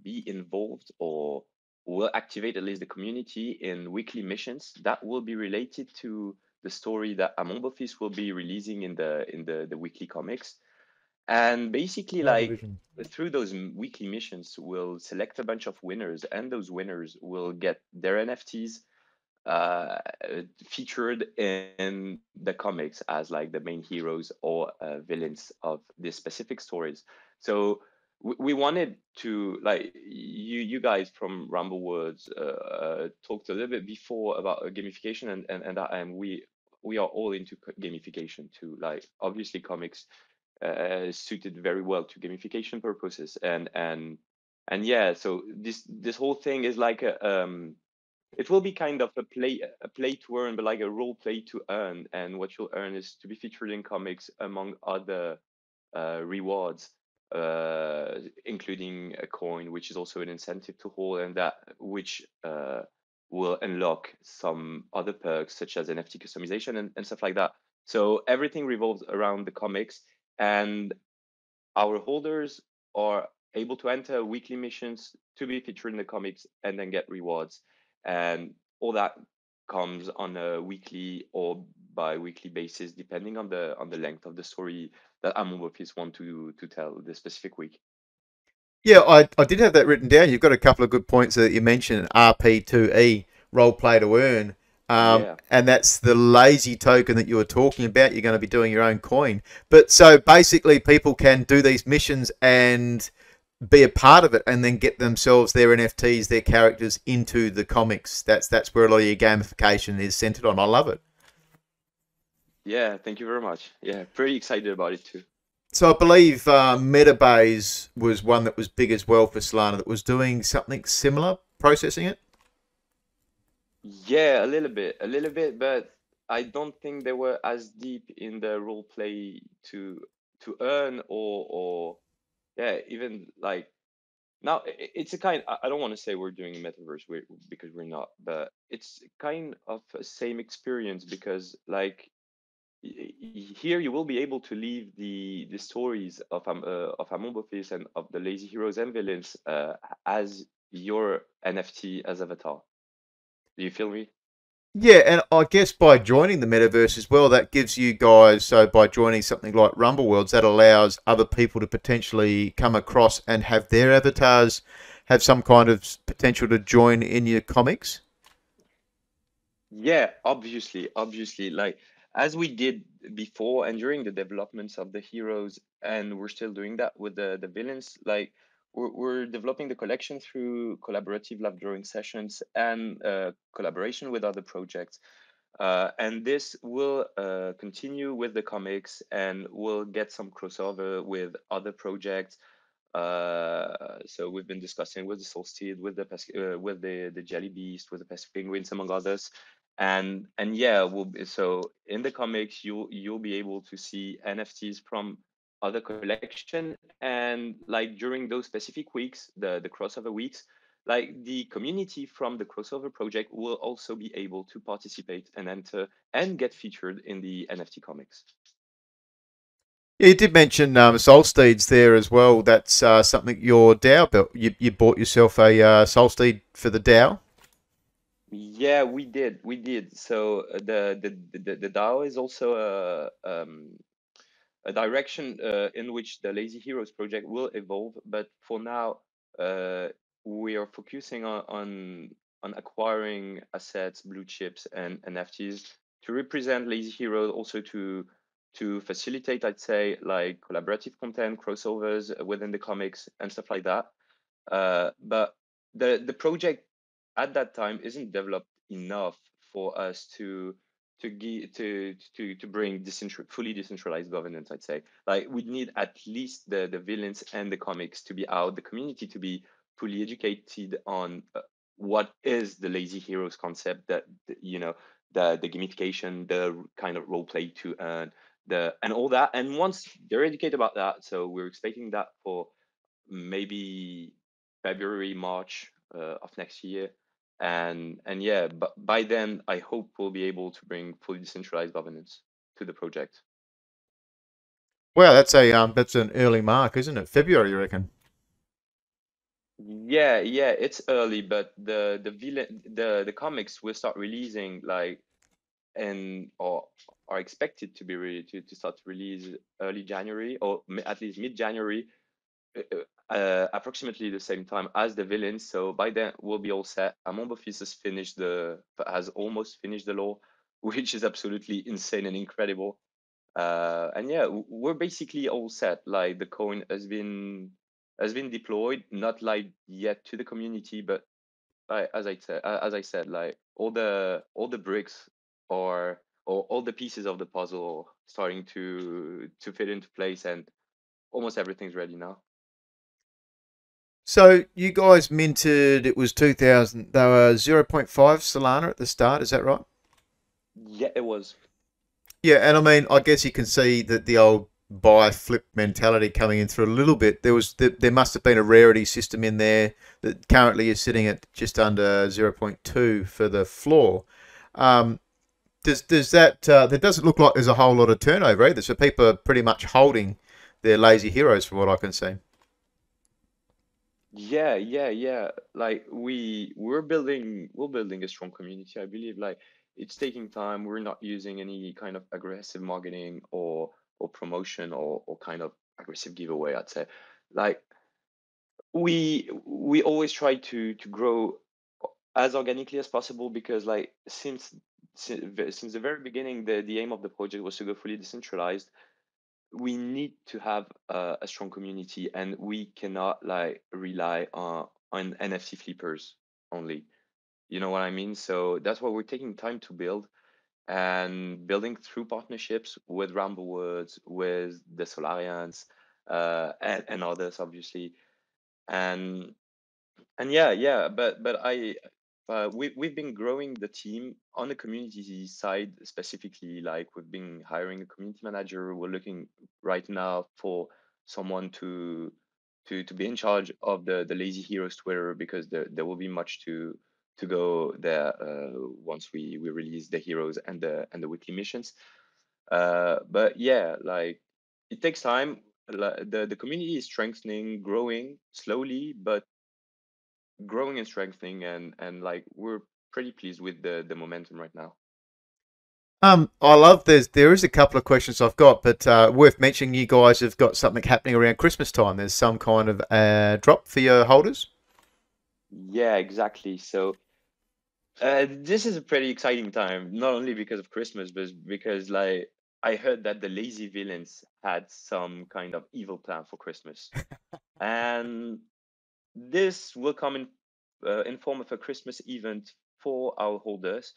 Speaker 6: be involved or will activate at least the community in weekly missions that will be related to the story that Among Office will be releasing in the weekly comics. And basically,
Speaker 1: Oh,
Speaker 6: like
Speaker 1: division.
Speaker 6: through those weekly missions, we'll select a bunch of winners, and those winners will get their NFTs uh, featured in the comics as like the main heroes or villains of these specific stories. So we wanted to like you guys from Rumble Words talked a little bit before about gamification and we are all into gamification too. Like obviously comics suited very well to gamification purposes and yeah, so this whole thing is like a it will be kind of a play to earn, but like a role play to earn. And what you'll earn is to be featured in comics among other rewards, including a coin, which is also an incentive to hold, and that which will unlock some other perks such as NFT customization and stuff like that. So everything revolves around the comics, and our holders are able to enter weekly missions to be featured in the comics and then get rewards. And all that comes on a weekly or bi-weekly basis, depending on the length of the story that Amorphis want to tell this specific week.
Speaker 1: Yeah, I did have that written down. You've got a couple of good points that you mentioned. RP2E, role play to earn.
Speaker 6: Yeah.
Speaker 1: And that's the lazy token that you were talking about. You're going to be doing your own coin. But so basically, people can do these missions and be a part of it and then get themselves their NFTs, their characters into the comics. That's where a lot of your gamification is centered on. I love it.
Speaker 6: Yeah, thank you very much. Yeah, pretty excited about it too.
Speaker 1: So I believe Metabase was one that was big as well for Solana that was doing something similar, processing it.
Speaker 6: Yeah, a little bit, but I don't think they were as deep in the role play to earn or yeah, even like now it's a kind. I don't want to say we're doing a metaverse because we're not, but it's kind of a same experience because like here you will be able to leave the stories of Among Office and of the lazy heroes and villains as your NFT as avatar. Do you feel me?
Speaker 1: Yeah, and I guess by joining the metaverse as well, that gives you guys, so by joining something like Rumble Worlds, that allows other people to potentially come across and have their avatars have some kind of potential to join in your comics.
Speaker 6: Yeah, obviously, like as we did before and during the developments of the heroes, and we're still doing that with the villains. Like we're developing the collection through collaborative live drawing sessions and collaboration with other projects. And this will continue with the comics, and we'll get some crossover with other projects. So we've been discussing with the Solsteed, with with the Jelly Beast, with the Pacific Penguins, among others. And yeah, so in the comics you'll be able to see NFTs from other collection, and like during those specific weeks, the crossover weeks, like the community from the crossover project will also be able to participate and enter and get featured in the NFT comics.
Speaker 1: Yeah, you did mention Solsteeds there as well. That's something your DAO built. You bought yourself a Solsteed for the DAO.
Speaker 6: Yeah, we did. We did. So the DAO is also a direction in which the Lazy Heroes project will evolve. But for now, uh, we are focusing on acquiring assets, blue chips, and NFTs to represent Lazy Heroes, also to facilitate, I'd say, like collaborative content, crossovers within the comics and stuff like that. But the project at that time isn't developed enough for us to bring fully decentralized governance. I'd say, like, we'd need at least the villains and the comics to be out, the community to be fully educated on what is the Lazy Heroes concept, that the gamification, the kind of role play to earn the and all that. And once they're educated about that, so we're expecting that for maybe February, March of next year. And yeah, but by then I hope we'll be able to bring fully decentralized governance to the project.
Speaker 1: Wow, that's an early mark, isn't it? February, you reckon?
Speaker 6: Yeah, it's early, but the comics will start releasing like or are expected to be ready to start to release early January, or at least mid January, approximately the same time as the villains. So by then we'll be all set. Amorphous has almost finished the lore, which is absolutely insane and incredible. And yeah, we're basically all set. Like, the coin has been deployed, not like yet to the community, but as I said, like all the bricks or all the pieces of the puzzle starting to fit into place, and almost everything's ready now.
Speaker 1: So you guys minted, it was 2000, they were 0.5 Solana at the start, is that right?
Speaker 6: Yeah, it was.
Speaker 1: Yeah, and I mean, I guess you can see that the old buy flip mentality coming in through a little bit. There must have been a rarity system in there that currently is sitting at just under 0.2 for the floor. Um, does that there doesn't look like there's a whole lot of turnover either. So people are pretty much holding their lazy heroes from what I can see.
Speaker 6: Yeah. Like, we're building a strong community. I believe, like, it's taking time. We're not using any kind of aggressive marketing or promotion or kind of aggressive giveaway, I'd say. Like, we always try to grow as organically as possible, because, like, since the very beginning, the aim of the project was to go fully decentralized. We need to have a strong community, and we cannot, like, rely on NFT flippers only. You know what I mean? So that's why we're taking time to build, and building through partnerships with Ramblewords, with the Solarians, and others, obviously. And and yeah, but we've been growing the team on the community side specifically. Like, we've been hiring a community manager. We're looking right now for someone to be in charge of the Lazy Heroes Twitter, because there will be much to go there once we release the heroes and the weekly missions. But yeah, like, it takes time. The community is strengthening, growing slowly, but growing and strengthening, and like, we're pretty pleased with the momentum right now.
Speaker 1: I love there is a couple of questions I've got, but worth mentioning, you guys have got something happening around Christmas time. There's some kind of drop for your holders.
Speaker 6: Yeah, exactly. So this is a pretty exciting time, not only because of Christmas, but because, like, I heard that the lazy villains had some kind of evil plan for Christmas, and this will come in form of a Christmas event for our holders.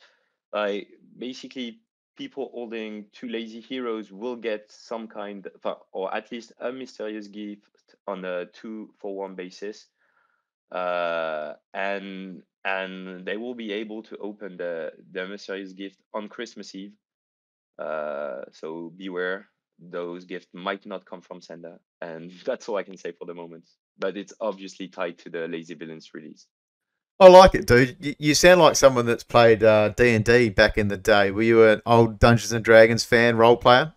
Speaker 6: Like, basically, people holding two lazy heroes will get some kind of, or at least a mysterious gift on a 2-for-1 basis, and they will be able to open the mysterious gift on Christmas Eve. So beware, those gifts might not come from Senda, and that's all I can say for the moment. But it's obviously tied to the Lazy Villains release.
Speaker 1: I like it, dude. You sound like someone that's played D&D back in the day. Were you an old Dungeons and Dragons fan, role player?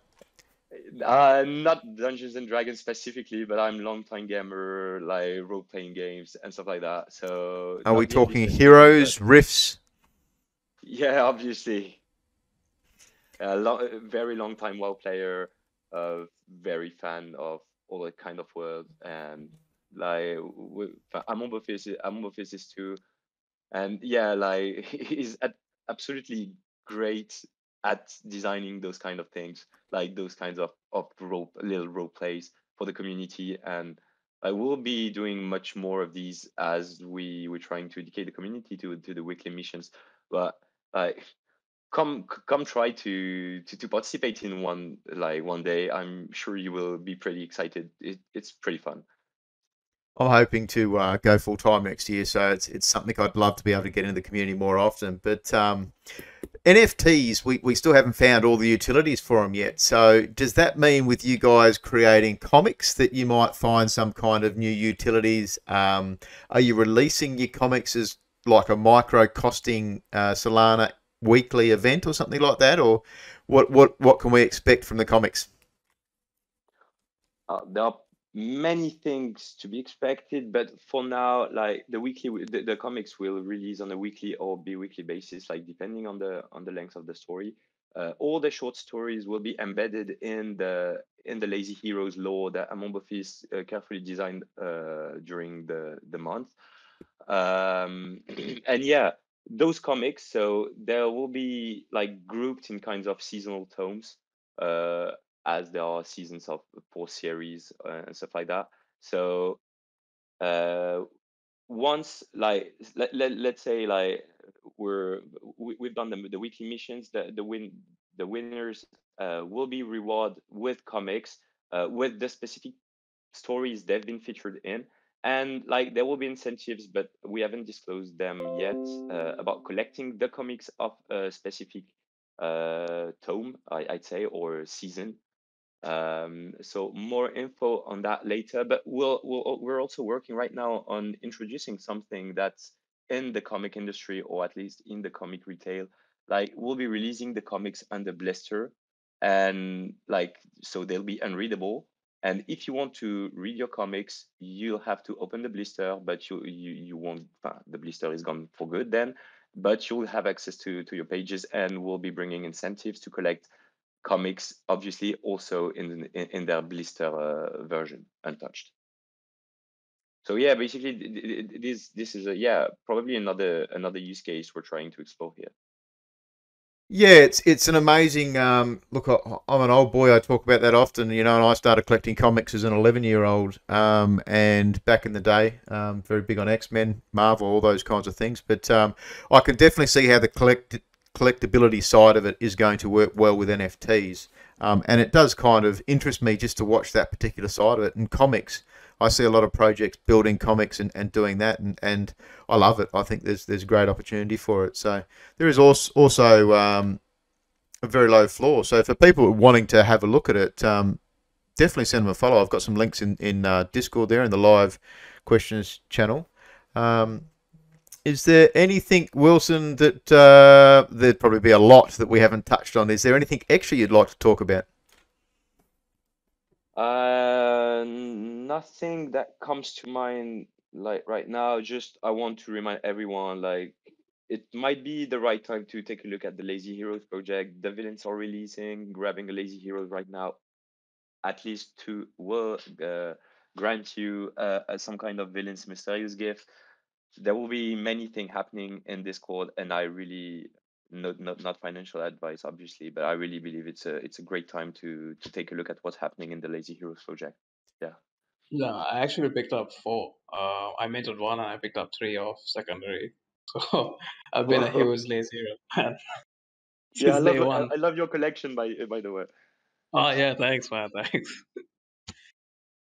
Speaker 6: Not Dungeons and Dragons specifically, but I'm long-time gamer, like role-playing games and stuff like that. So
Speaker 1: Are we
Speaker 6: not D&D
Speaker 1: talking
Speaker 6: specifically, but
Speaker 1: heroes, riffs?
Speaker 6: yeah, obviously, very long-time WoW player, very fan of all that kind of world, and like I'm on physicist too, and yeah, like he's absolutely great at designing those kind of things, like those kinds of little role plays for the community. And I will be doing much more of these as we're trying to educate the community to the weekly missions. But like come try to participate in one day. I'm sure you will be pretty excited. It's pretty fun.
Speaker 1: I'm hoping to go full time next year, so it's something I'd love to be able to get into the community more often. But NFTs, we still haven't found all the utilities for them yet. So does that mean with you guys creating comics that you might find some kind of new utilities? Are you releasing your comics as like a micro costing Solana weekly event or something like that, or what can we expect from the comics?
Speaker 6: There are many things to be expected, but for now, like the comics will release on a weekly or bi-weekly basis, like depending on the length of the story. All the short stories will be embedded in the Lazy Heroes lore that Amon carefully designed during the month. And yeah, those comics, so there will be like grouped in kinds of seasonal tomes, uh, as there are seasons of four series and stuff like that. So uh, once like let's say like we've done the weekly missions, the winners will be rewarded with comics with the specific stories they've been featured in. And like there will be incentives, but we haven't disclosed them yet, about collecting the comics of a specific tome, I'd say, or season. So more info on that later, but we're also working right now on introducing something that's in the comic industry, or at least in the comic retail. Like we'll be releasing the comics under blister, and like so they'll be unreadable. And if you want to read your comics, you'll have to open the blister, but you won't. The blister is gone for good then, but you'll have access to your pages, and we'll be bringing incentives to collect comics, obviously also in their blister version, untouched. So yeah, basically this is probably another use case we're trying to explore here.
Speaker 1: Yeah, it's an amazing look. I'm an old boy. I talk about that often, and I started collecting comics as an 11-year-old. And back in the day, very big on X-Men, Marvel, all those kinds of things. But I can definitely see how the collectability side of it is going to work well with NFTs. And it does kind of interest me just to watch that particular side of it. And comics, I see a lot of projects building comics and doing that, and I love it. I think there's great opportunity for it. So there is also a very low floor. So for people wanting to have a look at it, definitely send them a follow. I've got some links in Discord there in the live questions channel. Is there anything, Wilson, that there'd probably be a lot that we haven't touched on? Is there anything extra you'd like to talk about?
Speaker 6: Nothing that comes to mind like right now. Just I want to remind everyone, like it might be the right time to take a look at the Lazy Heroes project. The villains are releasing. Grabbing a Lazy Heroes right now, at least to will grant you some kind of villain's mysterious gift. There will be many things happening in Discord, and I really not financial advice, obviously, but I really believe it's a great time to take a look at what's happening in the Lazy Heroes project. Yeah.
Speaker 3: Yeah, I actually picked up four. I minted one and I picked up three of secondary. So I've been a huge lazy hero man
Speaker 6: Yeah,
Speaker 3: since day one.
Speaker 6: I love your collection by the way.
Speaker 3: Oh yeah, thanks man, thanks.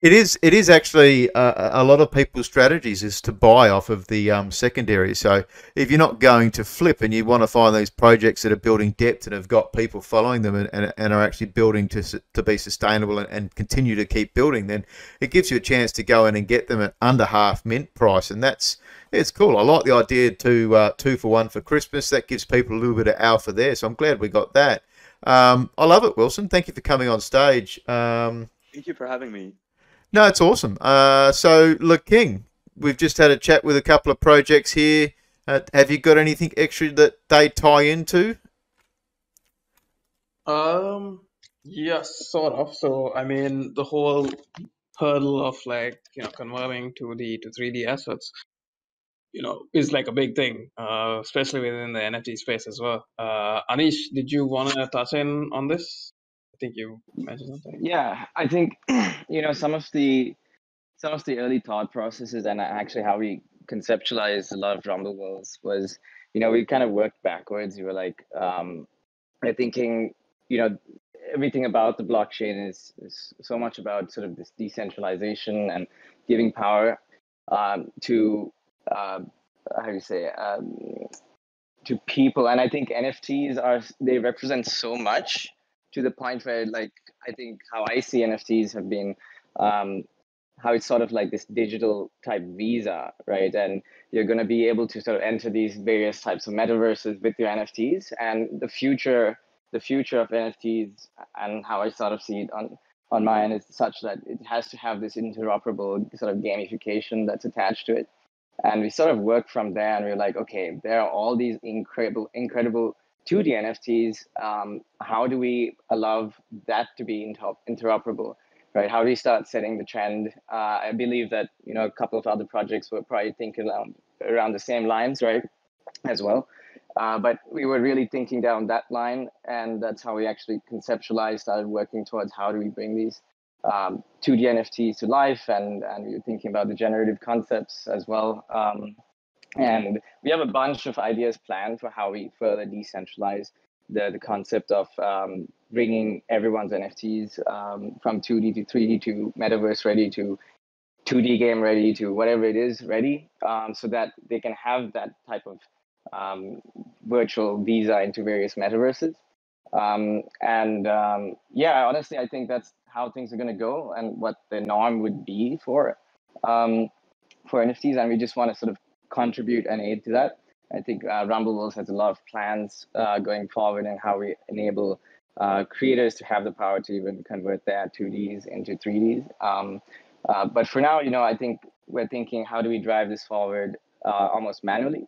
Speaker 1: It is actually a lot of people's strategies is to buy off of the secondary. So if you're not going to flip and you want to find these projects that are building depth and have got people following them and are actually building to be sustainable and continue to keep building, then it gives you a chance to go in and get them at under half mint price. And it's cool. I like the idea to 2 for 1 for Christmas. That gives people a little bit of alpha there. So I'm glad we got that. I love it, Wilson. Thank you for coming on stage.
Speaker 6: Thank you for having me.
Speaker 1: No, it's awesome. So, look, King, we've just had a chat with a couple of projects here. Have you got anything extra that they tie into?
Speaker 3: Yes, sort of. So, I mean, the whole hurdle of like, converting 2D to 3D assets, is like a big thing, especially within the NFT space as well. Anish, did you want to touch in on this? I think you mentioned something.
Speaker 4: Yeah, I think some of the early thought processes and actually how we conceptualized a lot of Rumble Worlds was, we kind of worked backwards. We were like, we're thinking, everything about the blockchain is so much about sort of this decentralization and giving power to how do you say to people. And I think NFTs they represent so much, to the point where, like, I think how I see NFTs have been how it's sort of like this digital type visa, right? And you're going to be able to sort of enter these various types of metaverses with your NFTs. And the future of NFTs, and how I sort of see it on my end, is such that it has to have this interoperable sort of gamification that's attached to it. And we sort of worked from there, and we're like, okay, there are all these incredible 2D NFTs. How do we allow that to be interoperable? Right? How do we start setting the trend? I believe that a couple of other projects were probably thinking around the same lines, right, as well. But we were really thinking down that line, and that's how we actually started working towards how do we bring these 2D NFTs to life, and we were thinking about the generative concepts as well. And we have a bunch of ideas planned for how we further decentralize the concept of bringing everyone's NFTs from 2D to 3D to Metaverse ready to 2D game ready to whatever it is ready, so that they can have that type of virtual visa into various metaverses. Yeah, honestly, I think that's how things are going to go and what the norm would be for NFTs. And we just want to sort of contribute and aid to that. I think Rumble Worlds has a lot of plans going forward, and how we enable creators to have the power to even convert their 2Ds into 3Ds. But for now, I think we're thinking, how do we drive this forward almost manually,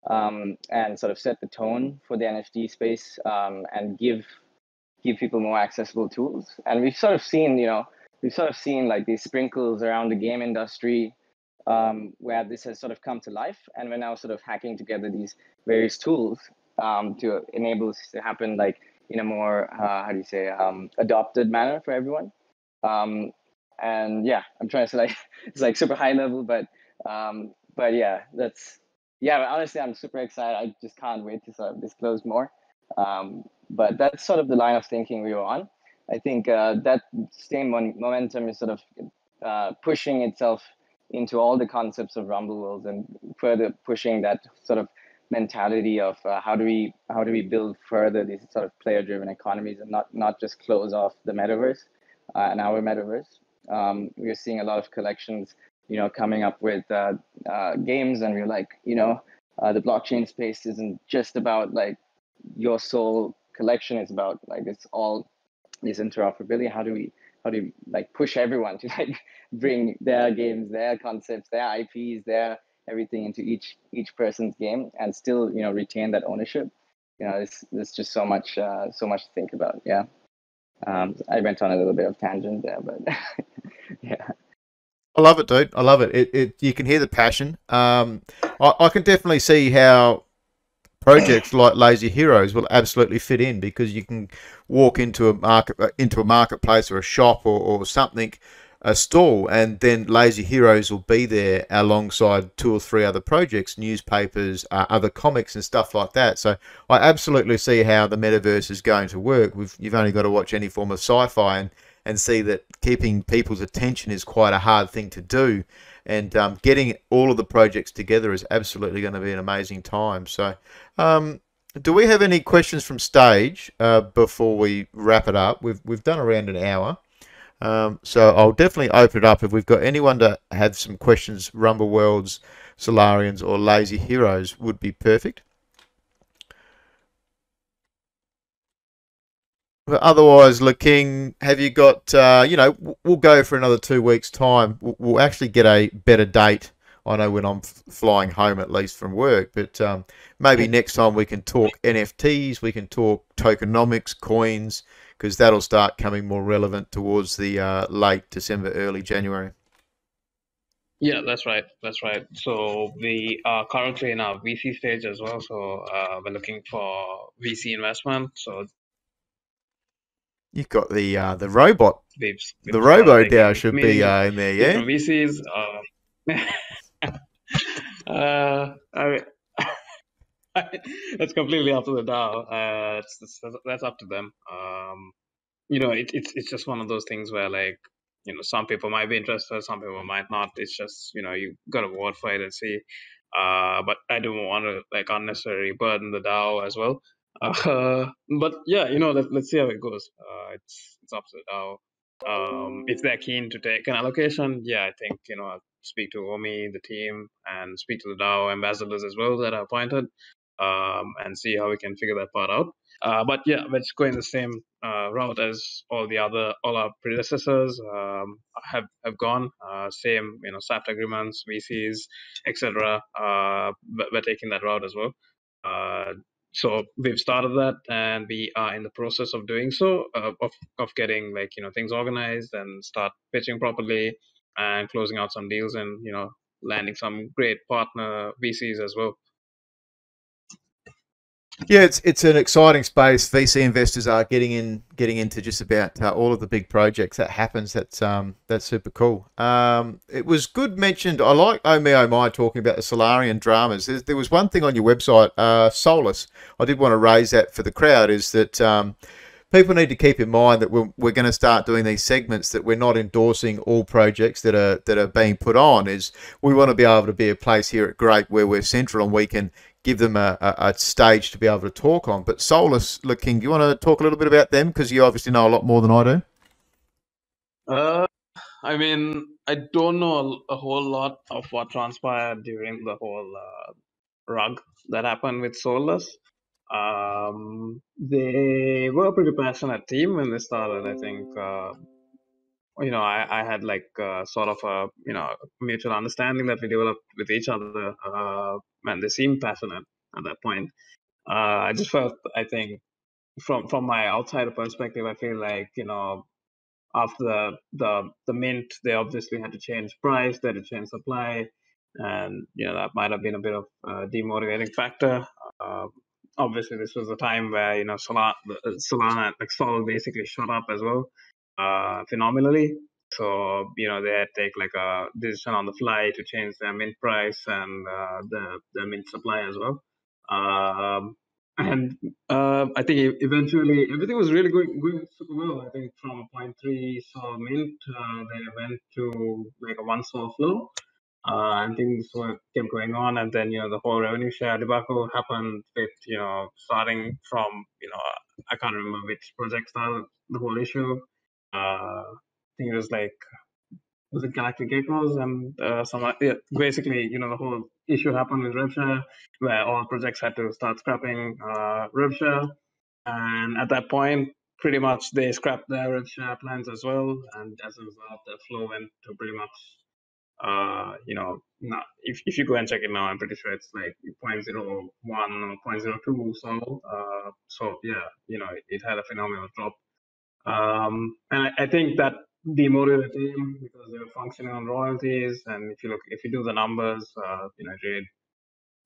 Speaker 4: and sort of set the tone for the NFT space, and give people more accessible tools. And we've sort of seen like these sprinkles around the game industry, where this has sort of come to life, and we're now sort of hacking together these various tools to enable this to happen, like in a more adopted manner for everyone. And yeah, I'm trying to say, like, it's like super high level, but yeah, honestly, I'm super excited. I just can't wait to sort of disclose more. But that's sort of the line of thinking we were on. I think that same momentum is sort of pushing itself into all the concepts of Rumble Worlds, and further pushing that sort of mentality of how do we build further these sort of player-driven economies, and not just close off the metaverse and our metaverse. We are seeing a lot of collections, coming up with games, and we're like, the blockchain space isn't just about like your sole collection. It's about like this interoperability. How do we like push everyone to like bring their games, their concepts, their IPs, their everything into each person's game, and still retain that ownership? There's just so much to think about. Yeah. I went on a little bit of tangent there, but yeah.
Speaker 1: I love it, dude. I love it. You can hear the passion. I can definitely see how projects like Lazy Heroes will absolutely fit in, because you can walk into a marketplace or a shop or something, a stall, and then Lazy Heroes will be there alongside 2 or 3 other projects, newspapers, other comics and stuff like that. So I absolutely see how the metaverse is going to work. You've only got to watch any form of sci-fi, and see that keeping people's attention is quite a hard thing to do. And getting all of the projects together is absolutely going to be an amazing time. So, do we have any questions from stage before we wrap it up? We've done around an hour. So I'll definitely open it up. If we've got anyone to have some questions, Rumble Worlds, Solarians, or Lazy Heroes would be perfect. But otherwise, King, have you got, we'll go for another 2 weeks' time. We'll actually get a better date. I know when I'm flying home, at least from work, but maybe next time we can talk NFTs, we can talk tokenomics, coins, because that'll start coming more relevant towards the late December, early January.
Speaker 2: Yeah, that's right. That's right. So we are currently in our VC stage as well. So we're looking for VC investment. So
Speaker 1: You've got the robot.
Speaker 2: we've
Speaker 1: The robo
Speaker 2: taking
Speaker 1: DAO should be
Speaker 2: meetings with
Speaker 1: in there, yeah?
Speaker 2: different VCs. I mean, that's completely up to the DAO. That's up to them. It's just one of those things where, like, some people might be interested, some people might not. It's just, you got to vote for it and see. But I don't want to, like, unnecessarily burden the DAO as well. But yeah, let's see how it goes. It's up to the DAO. If they're keen to take an allocation, yeah, I think, I'll speak to Omi, the team, and speak to the DAO ambassadors as well that are appointed, and see how we can figure that part out. But yeah, let's go in the same route as all our predecessors have gone. Same, SAFT agreements, VCs, etc. We're taking that route as well. So we've started that, and we are in the process of doing so, of getting, like, things organized and start pitching properly and closing out some deals, and landing some great partner VCs as well.
Speaker 1: Yeah, it's an exciting space. VC investors are getting into just about all of the big projects. That happens. That's super cool. It was good mentioned. I like Omi Omai talking about the Solarian dramas. There was one thing on your website, Solus. I did want to raise that for the crowd. Is that people need to keep in mind that we're going to start doing these segments, that we're not endorsing all projects that are being put on. Is we want to be able to be a place here at Grape where we're central and we can give them a stage to be able to talk on. But Solus, King, do you want to talk a little bit about them? Because you obviously know a lot more than I do.
Speaker 2: I mean, I don't know a whole lot of what transpired during the whole rug that happened with Solus. They were a pretty passionate team when they started. I think, I had, like, sort of a, mutual understanding that we developed with each other, and they seemed passionate at that point. I just felt, I think, from my outsider perspective, I feel like, after the mint, they obviously had to change price, they had to change supply, and that might have been a bit of a demotivating factor. Obviously, this was a time where Solana, like Sol, basically shot up as well, phenomenally. So they had to take, like, a decision on the fly to change their mint price and the mint supply as well. And I think eventually everything was really going super well. I think from 0.3 Sol mint, they went to, like, a 1 Sol flow. And things kept going on, and then the whole revenue share debacle happened with starting from I can't remember which project started the whole issue. I think it was, like, was it Galactic Geckos, and basically the whole issue happened with RevShare, where all projects had to start scrapping RevShare, and at that point pretty much they scrapped their RevShare plans as well, and as a result the flow went to pretty much not, if you go and check it now, I'm pretty sure it's like 0.01 or 0.02 so yeah, it had a phenomenal drop. And I think that demotivated the team because they were functioning on royalties, and if you do the numbers, it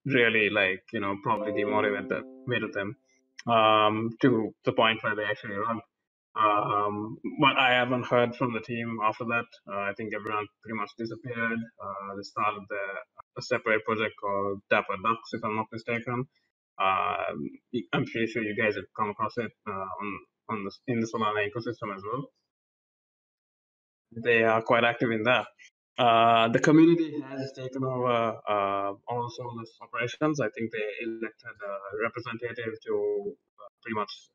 Speaker 2: really, like, probably demotivated them to the point where they actually run. But I haven't heard from the team after that. I think everyone pretty much disappeared. They started a separate project called Dapper Ducks, if I'm not mistaken. I'm pretty sure you guys have come across it in the Solana ecosystem as well.
Speaker 7: They are quite active in that. The community has taken over all Solus operations. I think they elected a representative to pretty much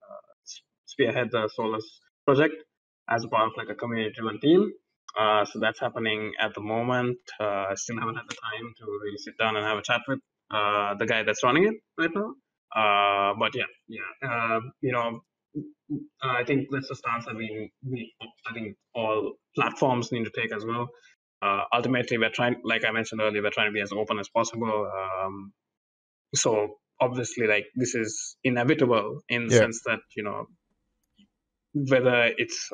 Speaker 7: spearhead the Solus project as a part of like a community-driven team. So that's happening at the moment. I still haven't had the time to really sit down and have a chat with the guy that's running it right now. But I think that's the stance that I think all platforms need to take as well. Ultimately, we're trying, like I mentioned earlier, we're trying to be as open as possible. So obviously, like this is inevitable in the sense that whether it's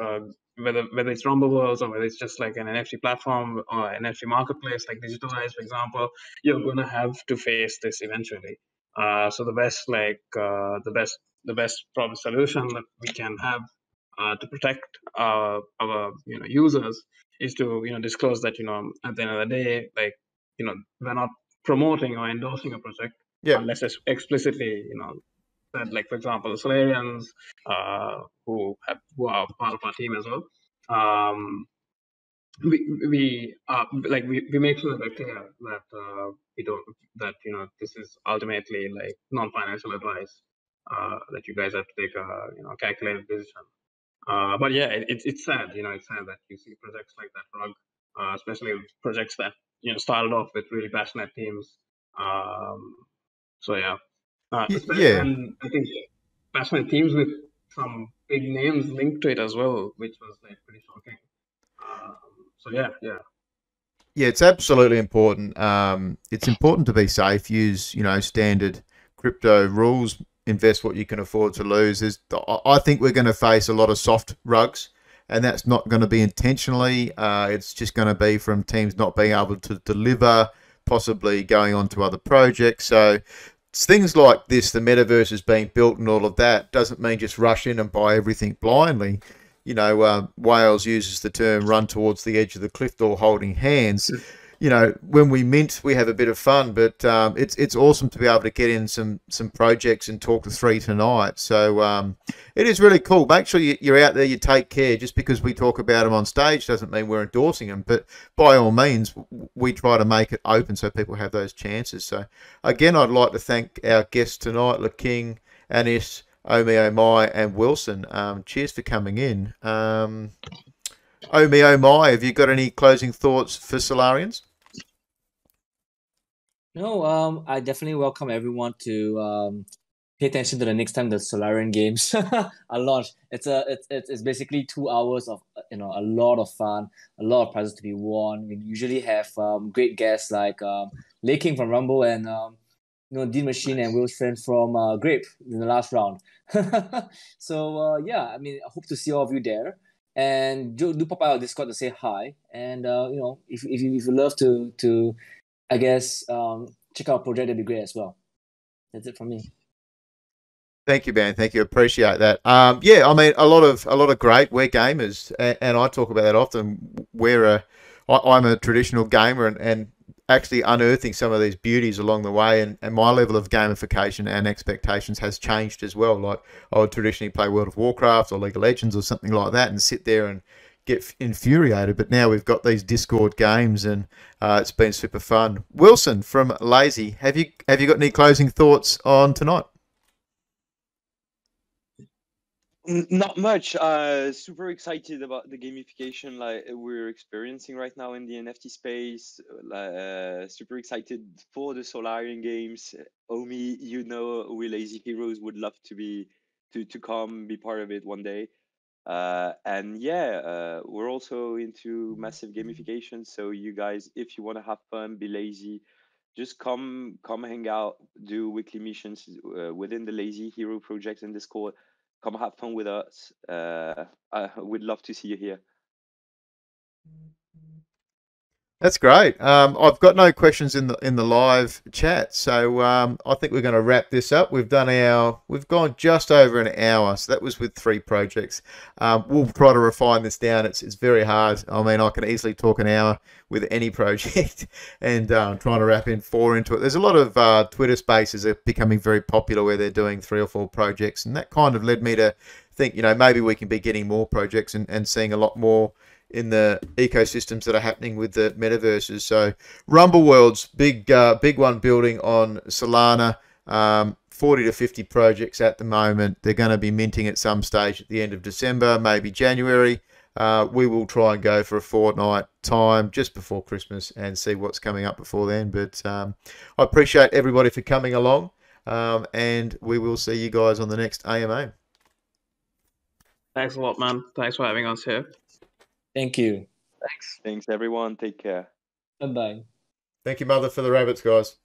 Speaker 7: whether it's Rumble Worlds or whether it's just like an NFT platform or an NFT marketplace like Digitalize, for example, you're gonna have to face this eventually. So the best probably solution that we can have to protect our users is to disclose that at the end of the day, like we're not promoting or endorsing a project unless it's explicitly said, like for example the Solarians who are part of our team as well. We make sure that we're clear that we don't this is ultimately like non-financial advice, that you guys have to take a calculated decision. But yeah, it's sad, it's sad that you see projects like that rug, especially projects that started off with really passionate teams. So yeah, and I think passionate teams with some big names linked to it as well, which was like pretty shocking. So yeah.
Speaker 1: Yeah, it's absolutely important. It's important to be safe. Use standard crypto rules. Invest what you can afford to lose. I think we're going to face a lot of soft rugs, and that's not going to be intentionally. It's just going to be from teams not being able to deliver, possibly going on to other projects. So it's things like this, the metaverse is being built and all of that, doesn't mean just rush in and buy everything blindly. Wales uses the term run towards the edge of the cliff door holding hands. When we mint, we have a bit of fun, but it's awesome to be able to get in some projects and talk to three tonight. So it is really cool. Make sure you're out there, you take care. Just because we talk about them on stage doesn't mean we're endorsing them, but by all means, we try to make it open so people have those chances. So again, I'd like to thank our guests tonight, LeKing, Anis, Omi, Oh My, and Wilson. Cheers for coming in. Omi, Oh My, have you got any closing thoughts for Solarians?
Speaker 5: No, I definitely welcome everyone to pay attention to the next time the Solarian games are launched. It's basically 2 hours of a lot of fun, a lot of prizes to be won. We usually have great guests like LeKing from Rumble and Dean Machine and Wilson from Grape in the last round. So yeah, I mean, I hope to see all of you there. And do pop out our Discord to say hi. And if you love to I guess check out project, that'd be great as well. That's it from me.
Speaker 1: Thank you, man. Thank you. Appreciate that. Yeah, I mean, a lot of great. We're gamers, and I talk about that often. I'm a traditional gamer, and actually unearthing some of these beauties along the way, and my level of gamification and expectations has changed as well. Like I would traditionally play World of Warcraft or League of Legends or something like that and sit there and get infuriated, but now we've got these Discord games, and it's been super fun. Wilson from Lazy, have you got any closing thoughts on tonight?
Speaker 6: Not much. Super excited about the gamification like we're experiencing right now in the NFT space. Super excited for the Solarian games. Omi, we Lazy Heroes would love to come be part of it one day. And yeah, we're also into massive gamification. So you guys, if you want to have fun, be lazy, just come hang out, do weekly missions within the Lazy Hero project in Discord. Come have fun with us. We'd love to see you here.
Speaker 1: That's great. I've got no questions in the live chat, so I think we're going to wrap this up. We've gone just over an hour, so that was with 3 projects. We'll try to refine this down. It's very hard. I mean, I can easily talk an hour with any project, and trying to wrap in 4 into it. There's a lot of Twitter spaces are becoming very popular where they're doing 3 or 4 projects, and that kind of led me to think, maybe we can be getting more projects and seeing a lot more in the ecosystems that are happening with the metaverses. So Rumble Worlds, big one building on Solana. 40 to 50 projects at the moment. They're going to be minting at some stage at the end of December, maybe January. We will try and go for a fortnight time just before Christmas and see what's coming up before then. But I appreciate everybody for coming along, and we will see you guys on the next AMA.
Speaker 7: Thanks a lot, man. Thanks for having us here.
Speaker 5: Thank you.
Speaker 3: Thanks.
Speaker 6: Thanks, everyone. Take care.
Speaker 5: Bye-bye.
Speaker 1: Thank you, Mother, for the rabbits, guys.